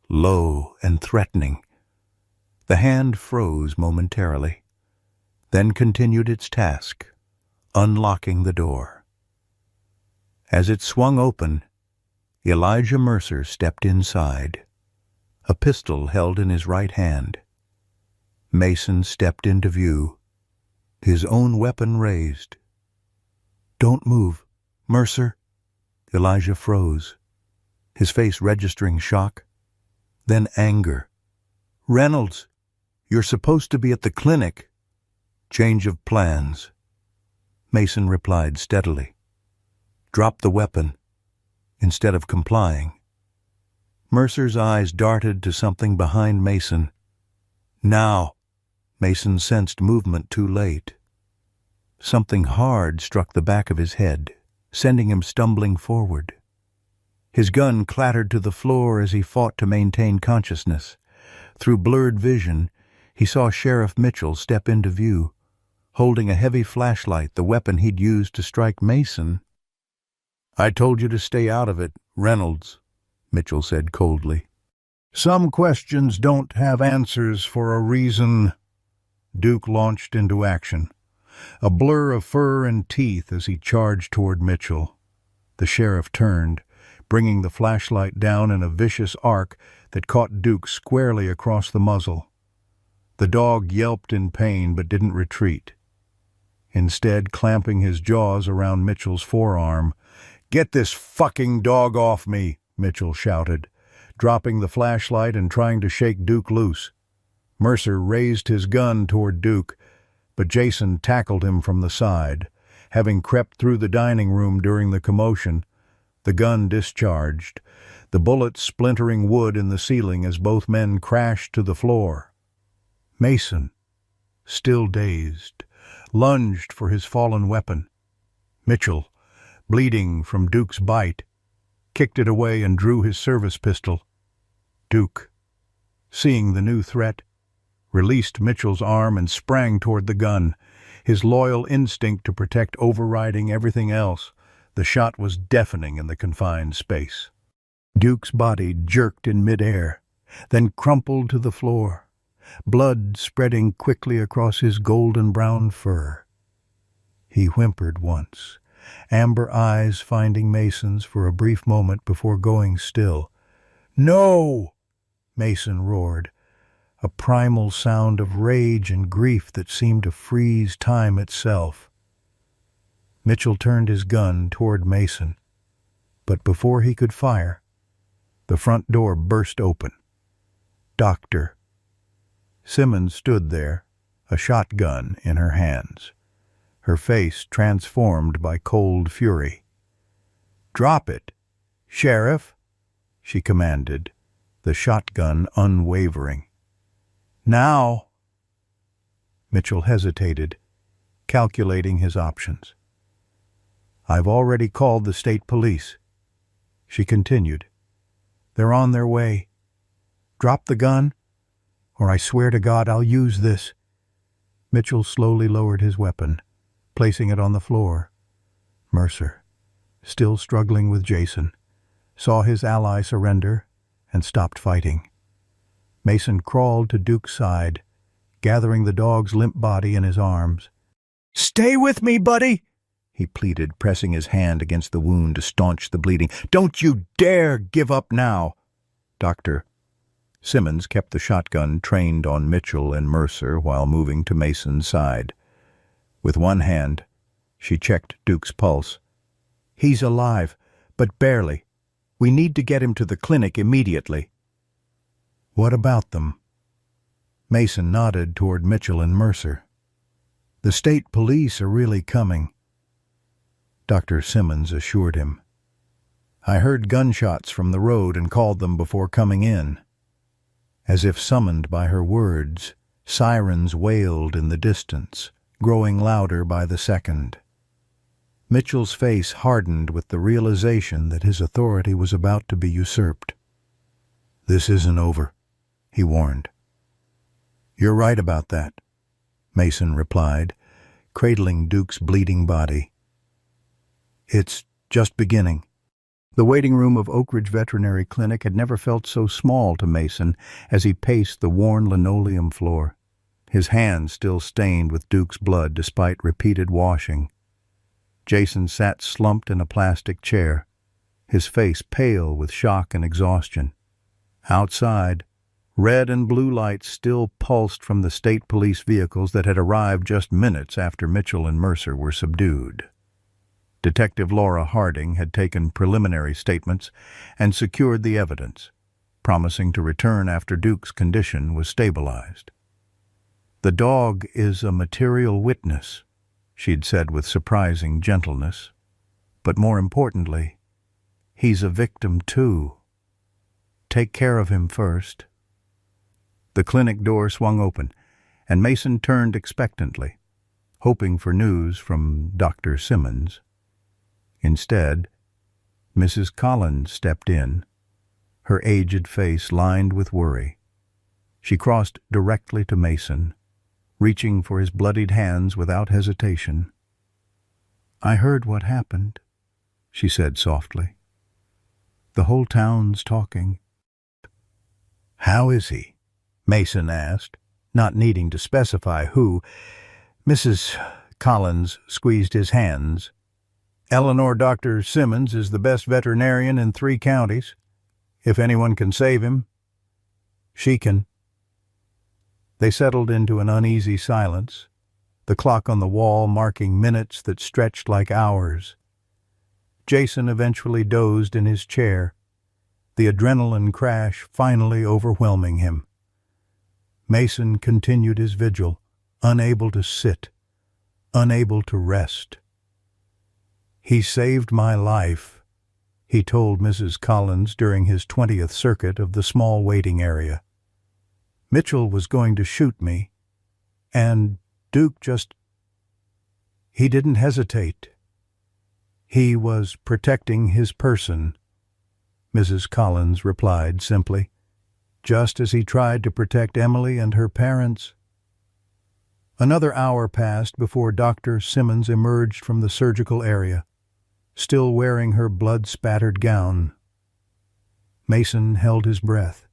low and threatening. The hand froze momentarily, then continued its task, unlocking the door. As it swung open, Elijah Mercer stepped inside, a pistol held in his right hand. Mason stepped into view, his own weapon raised. "Don't move, Mercer." Elijah froze, his face registering shock, then anger. "Reynolds, you're supposed to be at the clinic." "Change of plans," Mason replied steadily. "Drop the weapon," instead of complying. Mercer's eyes darted to something behind Mason. "Now!" Mason sensed movement too late. Something hard struck the back of his head, sending him stumbling forward. His gun clattered to the floor as he fought to maintain consciousness. Through blurred vision, he saw Sheriff Mitchell step into view, holding a heavy flashlight, the weapon he'd used to strike Mason. "I told you to stay out of it, Reynolds," Mitchell said coldly. "Some questions don't have answers for a reason." Duke launched into action, a blur of fur and teeth as he charged toward Mitchell. The sheriff turned, bringing the flashlight down in a vicious arc that caught Duke squarely across the muzzle. The dog yelped in pain but didn't retreat. Instead, clamping his jaws around Mitchell's forearm, "Get this fucking dog off me," Mitchell shouted, dropping the flashlight and trying to shake Duke loose. Mercer raised his gun toward Duke, but Jason tackled him from the side. Having crept through the dining room during the commotion, the gun discharged, the bullet splintering wood in the ceiling as both men crashed to the floor. Mason, still dazed, lunged for his fallen weapon. Mitchell, bleeding from Duke's bite, kicked it away and drew his service pistol. Duke, seeing the new threat, released Mitchell's arm and sprang toward the gun, his loyal instinct to protect overriding everything else. The shot was deafening in the confined space. Duke's body jerked in midair, then crumpled to the floor, blood spreading quickly across his golden-brown fur. He whimpered once, amber eyes finding Mason's for a brief moment before going still. "No!" Mason roared, a primal sound of rage and grief that seemed to freeze time itself. Mitchell turned his gun toward Mason, but before he could fire, the front door burst open. Dr. Simmons stood there, a shotgun in her hands, her face transformed by cold fury. "Drop it, Sheriff," she commanded, the shotgun unwavering. "Now." Mitchell hesitated, calculating his options. "I've already called the state police," she continued. "They're on their way. Drop the gun, or I swear to God I'll use this." Mitchell slowly lowered his weapon, placing it on the floor. Mercer, still struggling with Jason, saw his ally surrender and stopped fighting. Mason crawled to Duke's side, gathering the dog's limp body in his arms. "Stay with me, buddy," he pleaded, pressing his hand against the wound to staunch the bleeding. "Don't you dare give up now." Dr. Simmons kept the shotgun trained on Mitchell and Mercer while moving to Mason's side. With one hand, she checked Duke's pulse. "He's alive, but barely. We need to get him to the clinic immediately." "What about them?" Mason nodded toward Mitchell and Mercer. "The state police are really coming," Dr. Simmons assured him. "I heard gunshots from the road and called them before coming in." As if summoned by her words, sirens wailed in the distance, growing louder by the second. Mitchell's face hardened with the realization that his authority was about to be usurped. "This isn't over," he warned. "You're right about that," Mason replied, cradling Duke's bleeding body. "It's just beginning." The waiting room of Oak Ridge Veterinary Clinic had never felt so small to Mason as he paced the worn linoleum floor, his hands still stained with Duke's blood despite repeated washing. Jason sat slumped in a plastic chair, his face pale with shock and exhaustion. Outside, red and blue lights still pulsed from the state police vehicles that had arrived just minutes after Mitchell and Mercer were subdued. Detective Laura Harding had taken preliminary statements and secured the evidence, promising to return after Duke's condition was stabilized. "The dog is a material witness," she'd said with surprising gentleness. "But more importantly, he's a victim too. Take care of him first." The clinic door swung open, and Mason turned expectantly, hoping for news from Dr. Simmons. Instead, Mrs. Collins stepped in, her aged face lined with worry. She crossed directly to Mason, reaching for his bloodied hands without hesitation. "I heard what happened," she said softly. "The whole town's talking." "How is he?" Mason asked, not needing to specify who. Mrs. Collins squeezed his hands. "Eleanor, Dr. Simmons is the best veterinarian in 3 counties. If anyone can save him, she can." They settled into an uneasy silence, the clock on the wall marking minutes that stretched like hours. Jason eventually dozed in his chair, the adrenaline crash finally overwhelming him. Mason continued his vigil, unable to sit, unable to rest. "He saved my life," he told Mrs. Collins during his 20th circuit of the small waiting area. "Mitchell was going to shoot me, and Duke he didn't hesitate. He was protecting his person," Mrs. Collins replied simply, "just as he tried to protect Emily and her parents." Another hour passed before Dr. Simmons emerged from the surgical area, still wearing her blood-spattered gown. Mason held his breath,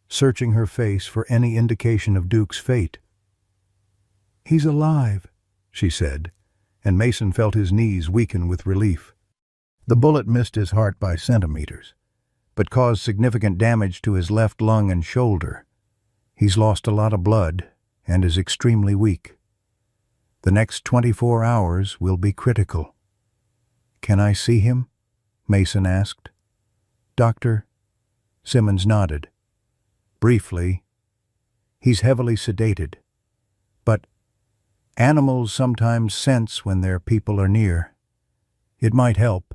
searching her face for any indication of Duke's fate. "He's alive," she said, and Mason felt his knees weaken with relief. The bullet missed his heart by centimeters, but caused significant damage to his left lung and shoulder. He's lost a lot of blood and is extremely weak. The next 24 hours will be critical. "Can I see him?" Mason asked. "Doctor?" Simmons nodded. Briefly. "He's heavily sedated. But animals sometimes sense when their people are near. It might help."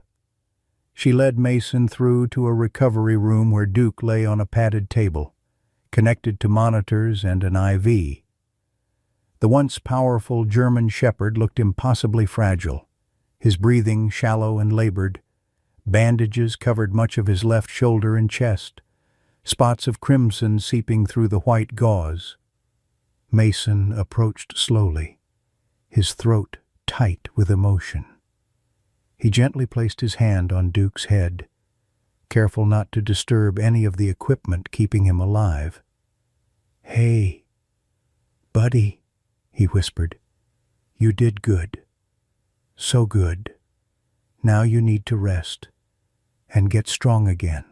She led Mason through to a recovery room where Duke lay on a padded table, connected to monitors and an IV. The once powerful German shepherd looked impossibly fragile, his breathing shallow and labored. Bandages covered much of his left shoulder and chest, spots of crimson seeping through the white gauze. Mason approached slowly, his throat tight with emotion. He gently placed his hand on Duke's head, careful not to disturb any of the equipment keeping him alive. "Hey, buddy," he whispered. "You did good. So good. Now you need to rest and get strong again."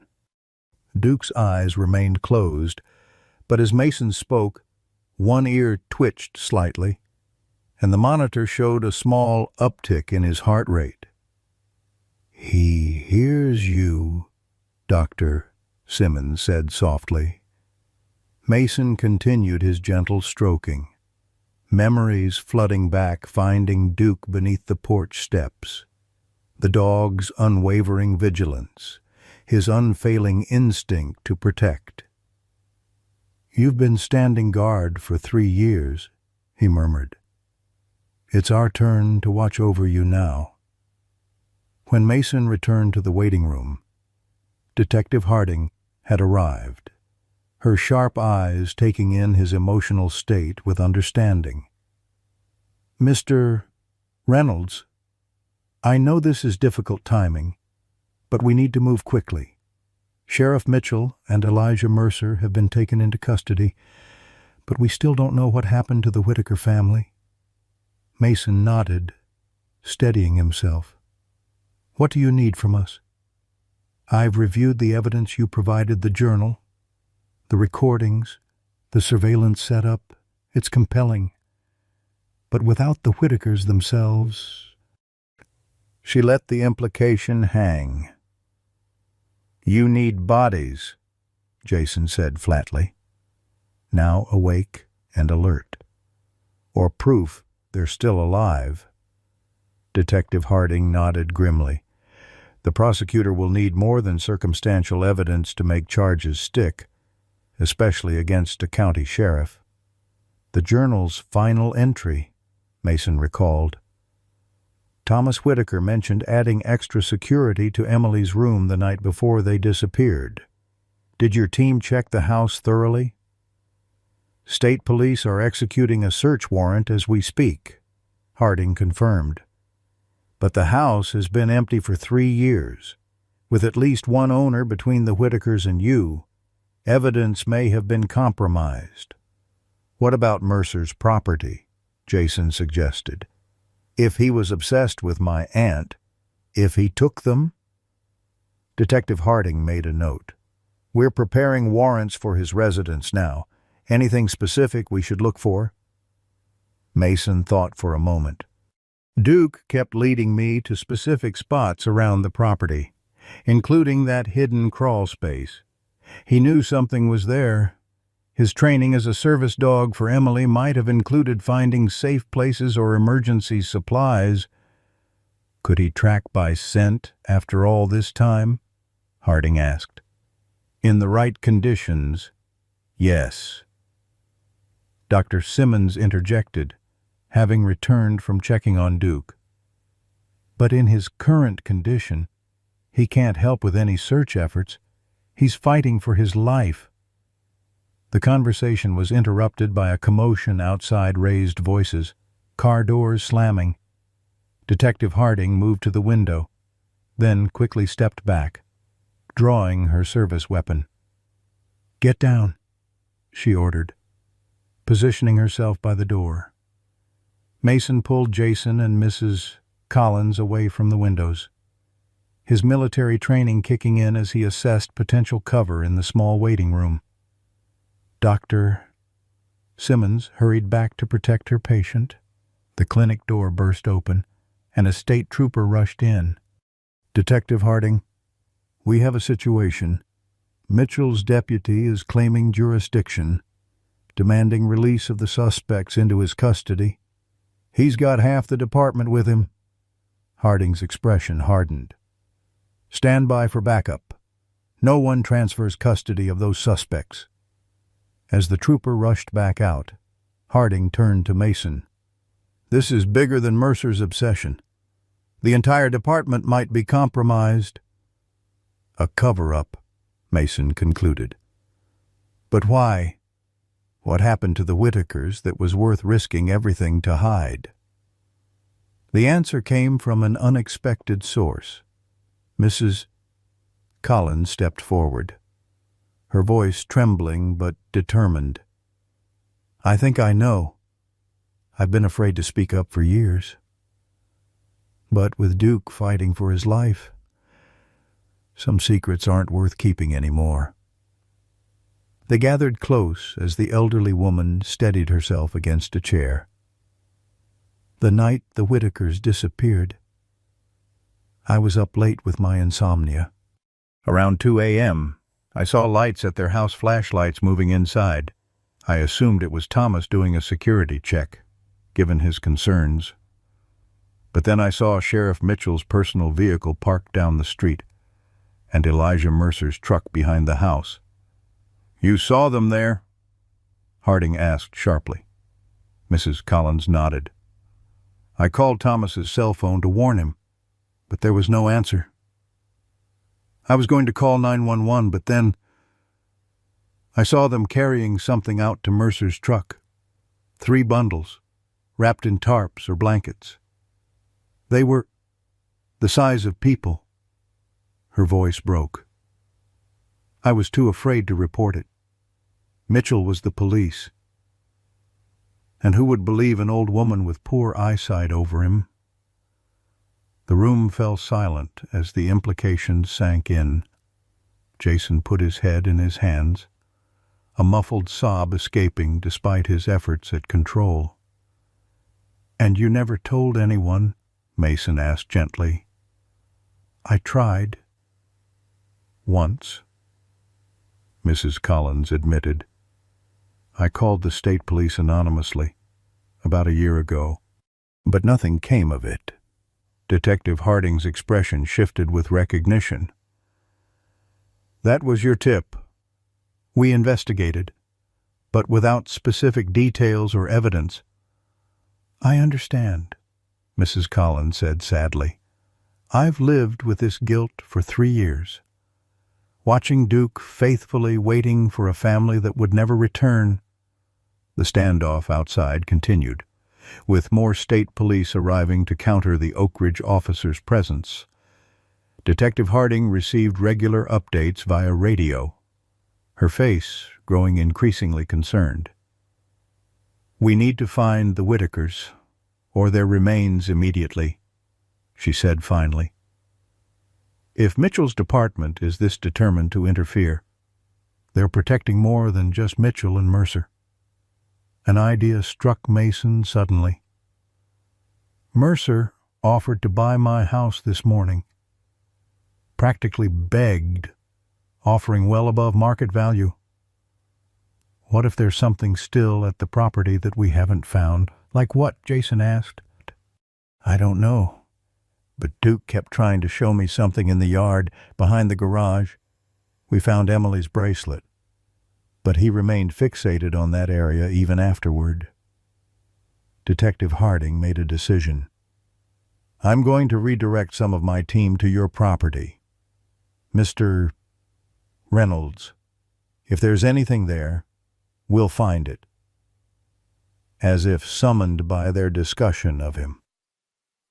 Duke's eyes remained closed, but as Mason spoke, one ear twitched slightly, and the monitor showed a small uptick in his heart rate. "He hears you," Dr. Simmons said softly. Mason continued his gentle stroking, memories flooding back, finding Duke beneath the porch steps. The dog's unwavering vigilance, his unfailing instinct to protect. "You've been standing guard for 3 years," he murmured. "It's our turn to watch over you now." When Mason returned to the waiting room, Detective Harding had arrived, her sharp eyes taking in his emotional state with understanding. "Mr. Reynolds, I know this is difficult timing, but we need to move quickly. Sheriff Mitchell and Elijah Mercer have been taken into custody, but we still don't know what happened to the Whitaker family." Mason nodded, steadying himself. "What do you need from us?" "I've reviewed the evidence you provided, the journal, the recordings, the surveillance setup. It's compelling. But without the Whitakers themselves..." She let the implication hang. "You need bodies," Jason said flatly, now awake and alert. "Or proof they're still alive." Detective Harding nodded grimly. "The prosecutor will need more than circumstantial evidence to make charges stick, especially against a county sheriff." "The journal's final entry," Mason recalled. "Thomas Whitaker mentioned adding extra security to Emily's room the night before they disappeared. Did your team check the house thoroughly?" State police are executing a search warrant as we speak, Harding confirmed. But the house has been empty for 3 years. With at least one owner between the Whitakers and you, evidence may have been compromised. What about Mercer's property? Jason suggested. If he was obsessed with my aunt, if he took them? Detective Harding made a note. We're preparing warrants for his residence now. Anything specific we should look for? Mason thought for a moment. Duke kept leading me to specific spots around the property, including that hidden crawl space. He knew something was there. His training as a service dog for Emily might have included finding safe places or emergency supplies. Could he track by scent after all this time? Harding asked. In the right conditions, yes. Dr. Simmons interjected, having returned from checking on Duke. But in his current condition, he can't help with any search efforts. He's fighting for his life. The conversation was interrupted by a commotion outside raised voices, car doors slamming. Detective Harding moved to the window, then quickly stepped back, drawing her service weapon. "Get down," she ordered, positioning herself by the door. Mason pulled Jason and Mrs. Collins away from the windows, his military training kicking in as he assessed potential cover in the small waiting room. Dr. Simmons hurried back to protect her patient. The clinic door burst open, and a state trooper rushed in. "Detective Harding, we have a situation. Mitchell's deputy is claiming jurisdiction, demanding release of the suspects into his custody. He's got half the department with him." Harding's expression hardened. "Stand by for backup. No one transfers custody of those suspects." As the trooper rushed back out, Harding turned to Mason. "This is bigger than Mercer's obsession. The entire department might be compromised." "A cover-up," Mason concluded. "But why? What happened to the Whitakers that was worth risking everything to hide?" The answer came from an unexpected source. Mrs. Collins stepped forward, her voice trembling but determined. "I think I know. I've been afraid to speak up for years. But with Duke fighting for his life, some secrets aren't worth keeping anymore." They gathered close as the elderly woman steadied herself against a chair. "The night the Whitakers disappeared, I was up late with my insomnia. Around 2 a.m., I saw lights at their house flashlights moving inside. I assumed it was Thomas doing a security check, given his concerns. But then I saw Sheriff Mitchell's personal vehicle parked down the street, and Elijah Mercer's truck behind the house." "You saw them there?" Harding asked sharply. Mrs. Collins nodded. "I called Thomas's cell phone to warn him, but there was no answer. I was going to call 911, but then I saw them carrying something out to Mercer's truck. 3 bundles, wrapped in tarps or blankets. They were the size of people." Her voice broke. "I was too afraid to report it. Mitchell was the police. And who would believe an old woman with poor eyesight over him?" The room fell silent as the implications sank in. Jason put his head in his hands, a muffled sob escaping despite his efforts at control. "And you never told anyone?" Mason asked gently. "I tried. Once," Mrs. Collins admitted. "I called the state police anonymously, about a year ago, but nothing came of it." Detective Harding's expression shifted with recognition. "That was your tip. We investigated, but without specific details or evidence." "I understand," Mrs. Collins said sadly. "I've lived with this guilt for 3 years. Watching Duke faithfully waiting for a family that would never return. The standoff outside continued, with more state police arriving to counter the Oak Ridge officers' presence. Detective Harding received regular updates via radio, her face growing increasingly concerned. "We need to find the Whitakers, or their remains immediately," she said finally. "If Mitchell's department is this determined to interfere, they're protecting more than just Mitchell and Mercer." An idea struck Mason suddenly. "Mercer offered to buy my house this morning. Practically begged, offering well above market value. What if there's something still at the property that we haven't found?" "Like what?" Jason asked. "I don't know, but Duke kept trying to show me something in the yard behind the garage. We found Emily's bracelet, but he remained fixated on that area even afterward." Detective Harding made a decision. "I'm going to redirect some of my team to your property. Mr. Reynolds, if there's anything there, we'll find it." As if summoned by their discussion of him.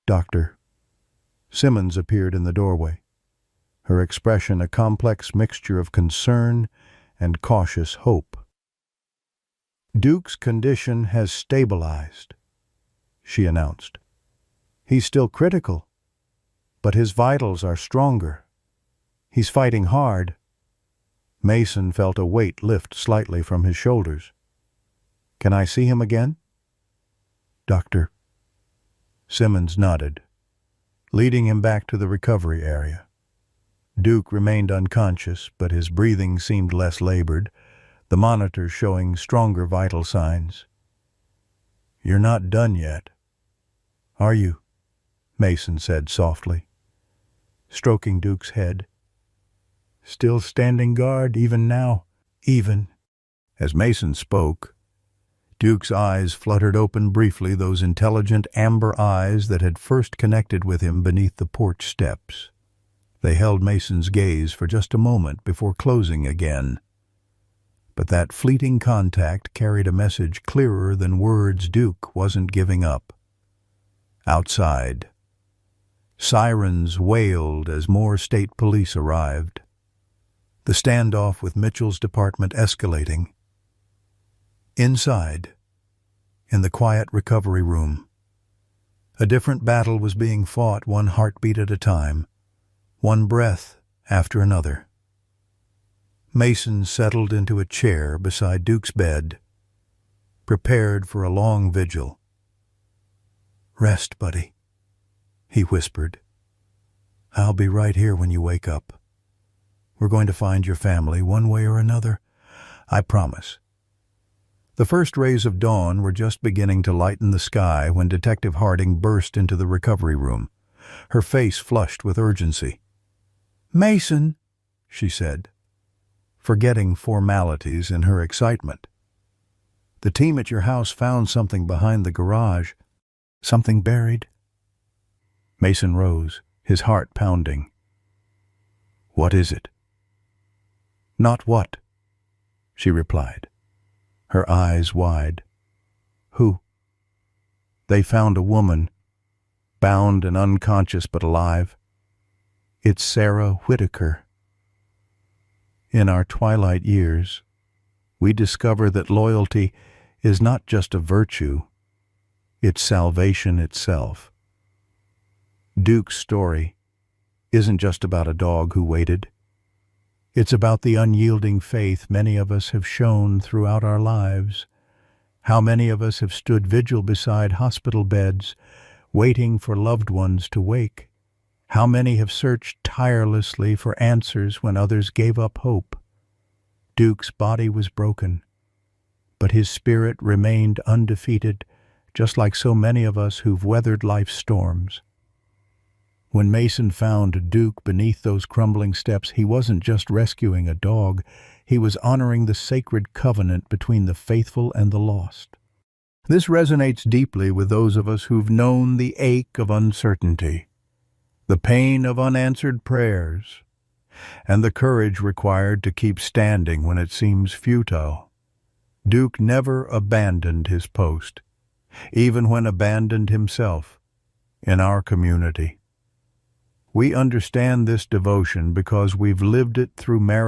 "Doctor." Simmons appeared in the doorway, her expression a complex mixture of concern and cautious hope. "Duke's condition has stabilized," she announced. "He's still critical, but his vitals are stronger. He's fighting hard." Mason felt a weight lift slightly from his shoulders. "Can I see him again?" "Doctor." Simmons nodded, leading him back to the recovery area. Duke remained unconscious, but his breathing seemed less labored, the monitors showing stronger vital signs. "You're not done yet, are you?" Mason said softly, stroking Duke's head. "Still standing guard even now?" "Even." As Mason spoke, Duke's eyes fluttered open briefly, those intelligent amber eyes that had first connected with him beneath the porch steps. They held Mason's gaze for just a moment before closing again. But that fleeting contact carried a message clearer than words. Duke wasn't giving up. Outside, sirens wailed as more state police arrived, the standoff with Mitchell's department escalating. Inside, in the quiet recovery room, a different battle was being fought, one heartbeat at a time, one breath after another. Mason settled into a chair beside Duke's bed, prepared for a long vigil. "Rest, buddy," he whispered. "I'll be right here when you wake up. We're going to find your family one way or another. I promise." The first rays of dawn were just beginning to lighten the sky when Detective Harding burst into the recovery room, her face flushed with urgency. "Mason," she said, forgetting formalities in her excitement. "The team at your house found something behind the garage. Something buried." Mason rose, his heart pounding. "What is it?" "Not what," she replied, her eyes wide. "Who?" "They found a woman, bound and unconscious but alive. It's Sarah Whitaker. In our twilight years, we discover that loyalty is not just a virtue, it's salvation itself. Duke's story isn't just about a dog who waited. It's about the unyielding faith many of us have shown throughout our lives. How many of us have stood vigil beside hospital beds, waiting for loved ones to wake. How many have searched tirelessly for answers when others gave up hope. Duke's body was broken, but his spirit remained undefeated, just like so many of us who've weathered life's storms. When Mason found Duke beneath those crumbling steps, he wasn't just rescuing a dog, he was honoring the sacred covenant between the faithful and the lost. This resonates deeply with those of us who've known the ache of uncertainty, the pain of unanswered prayers, and the courage required to keep standing when it seems futile. Duke never abandoned his post, even when abandoned himself, in our community. We understand this devotion because we've lived it through marriage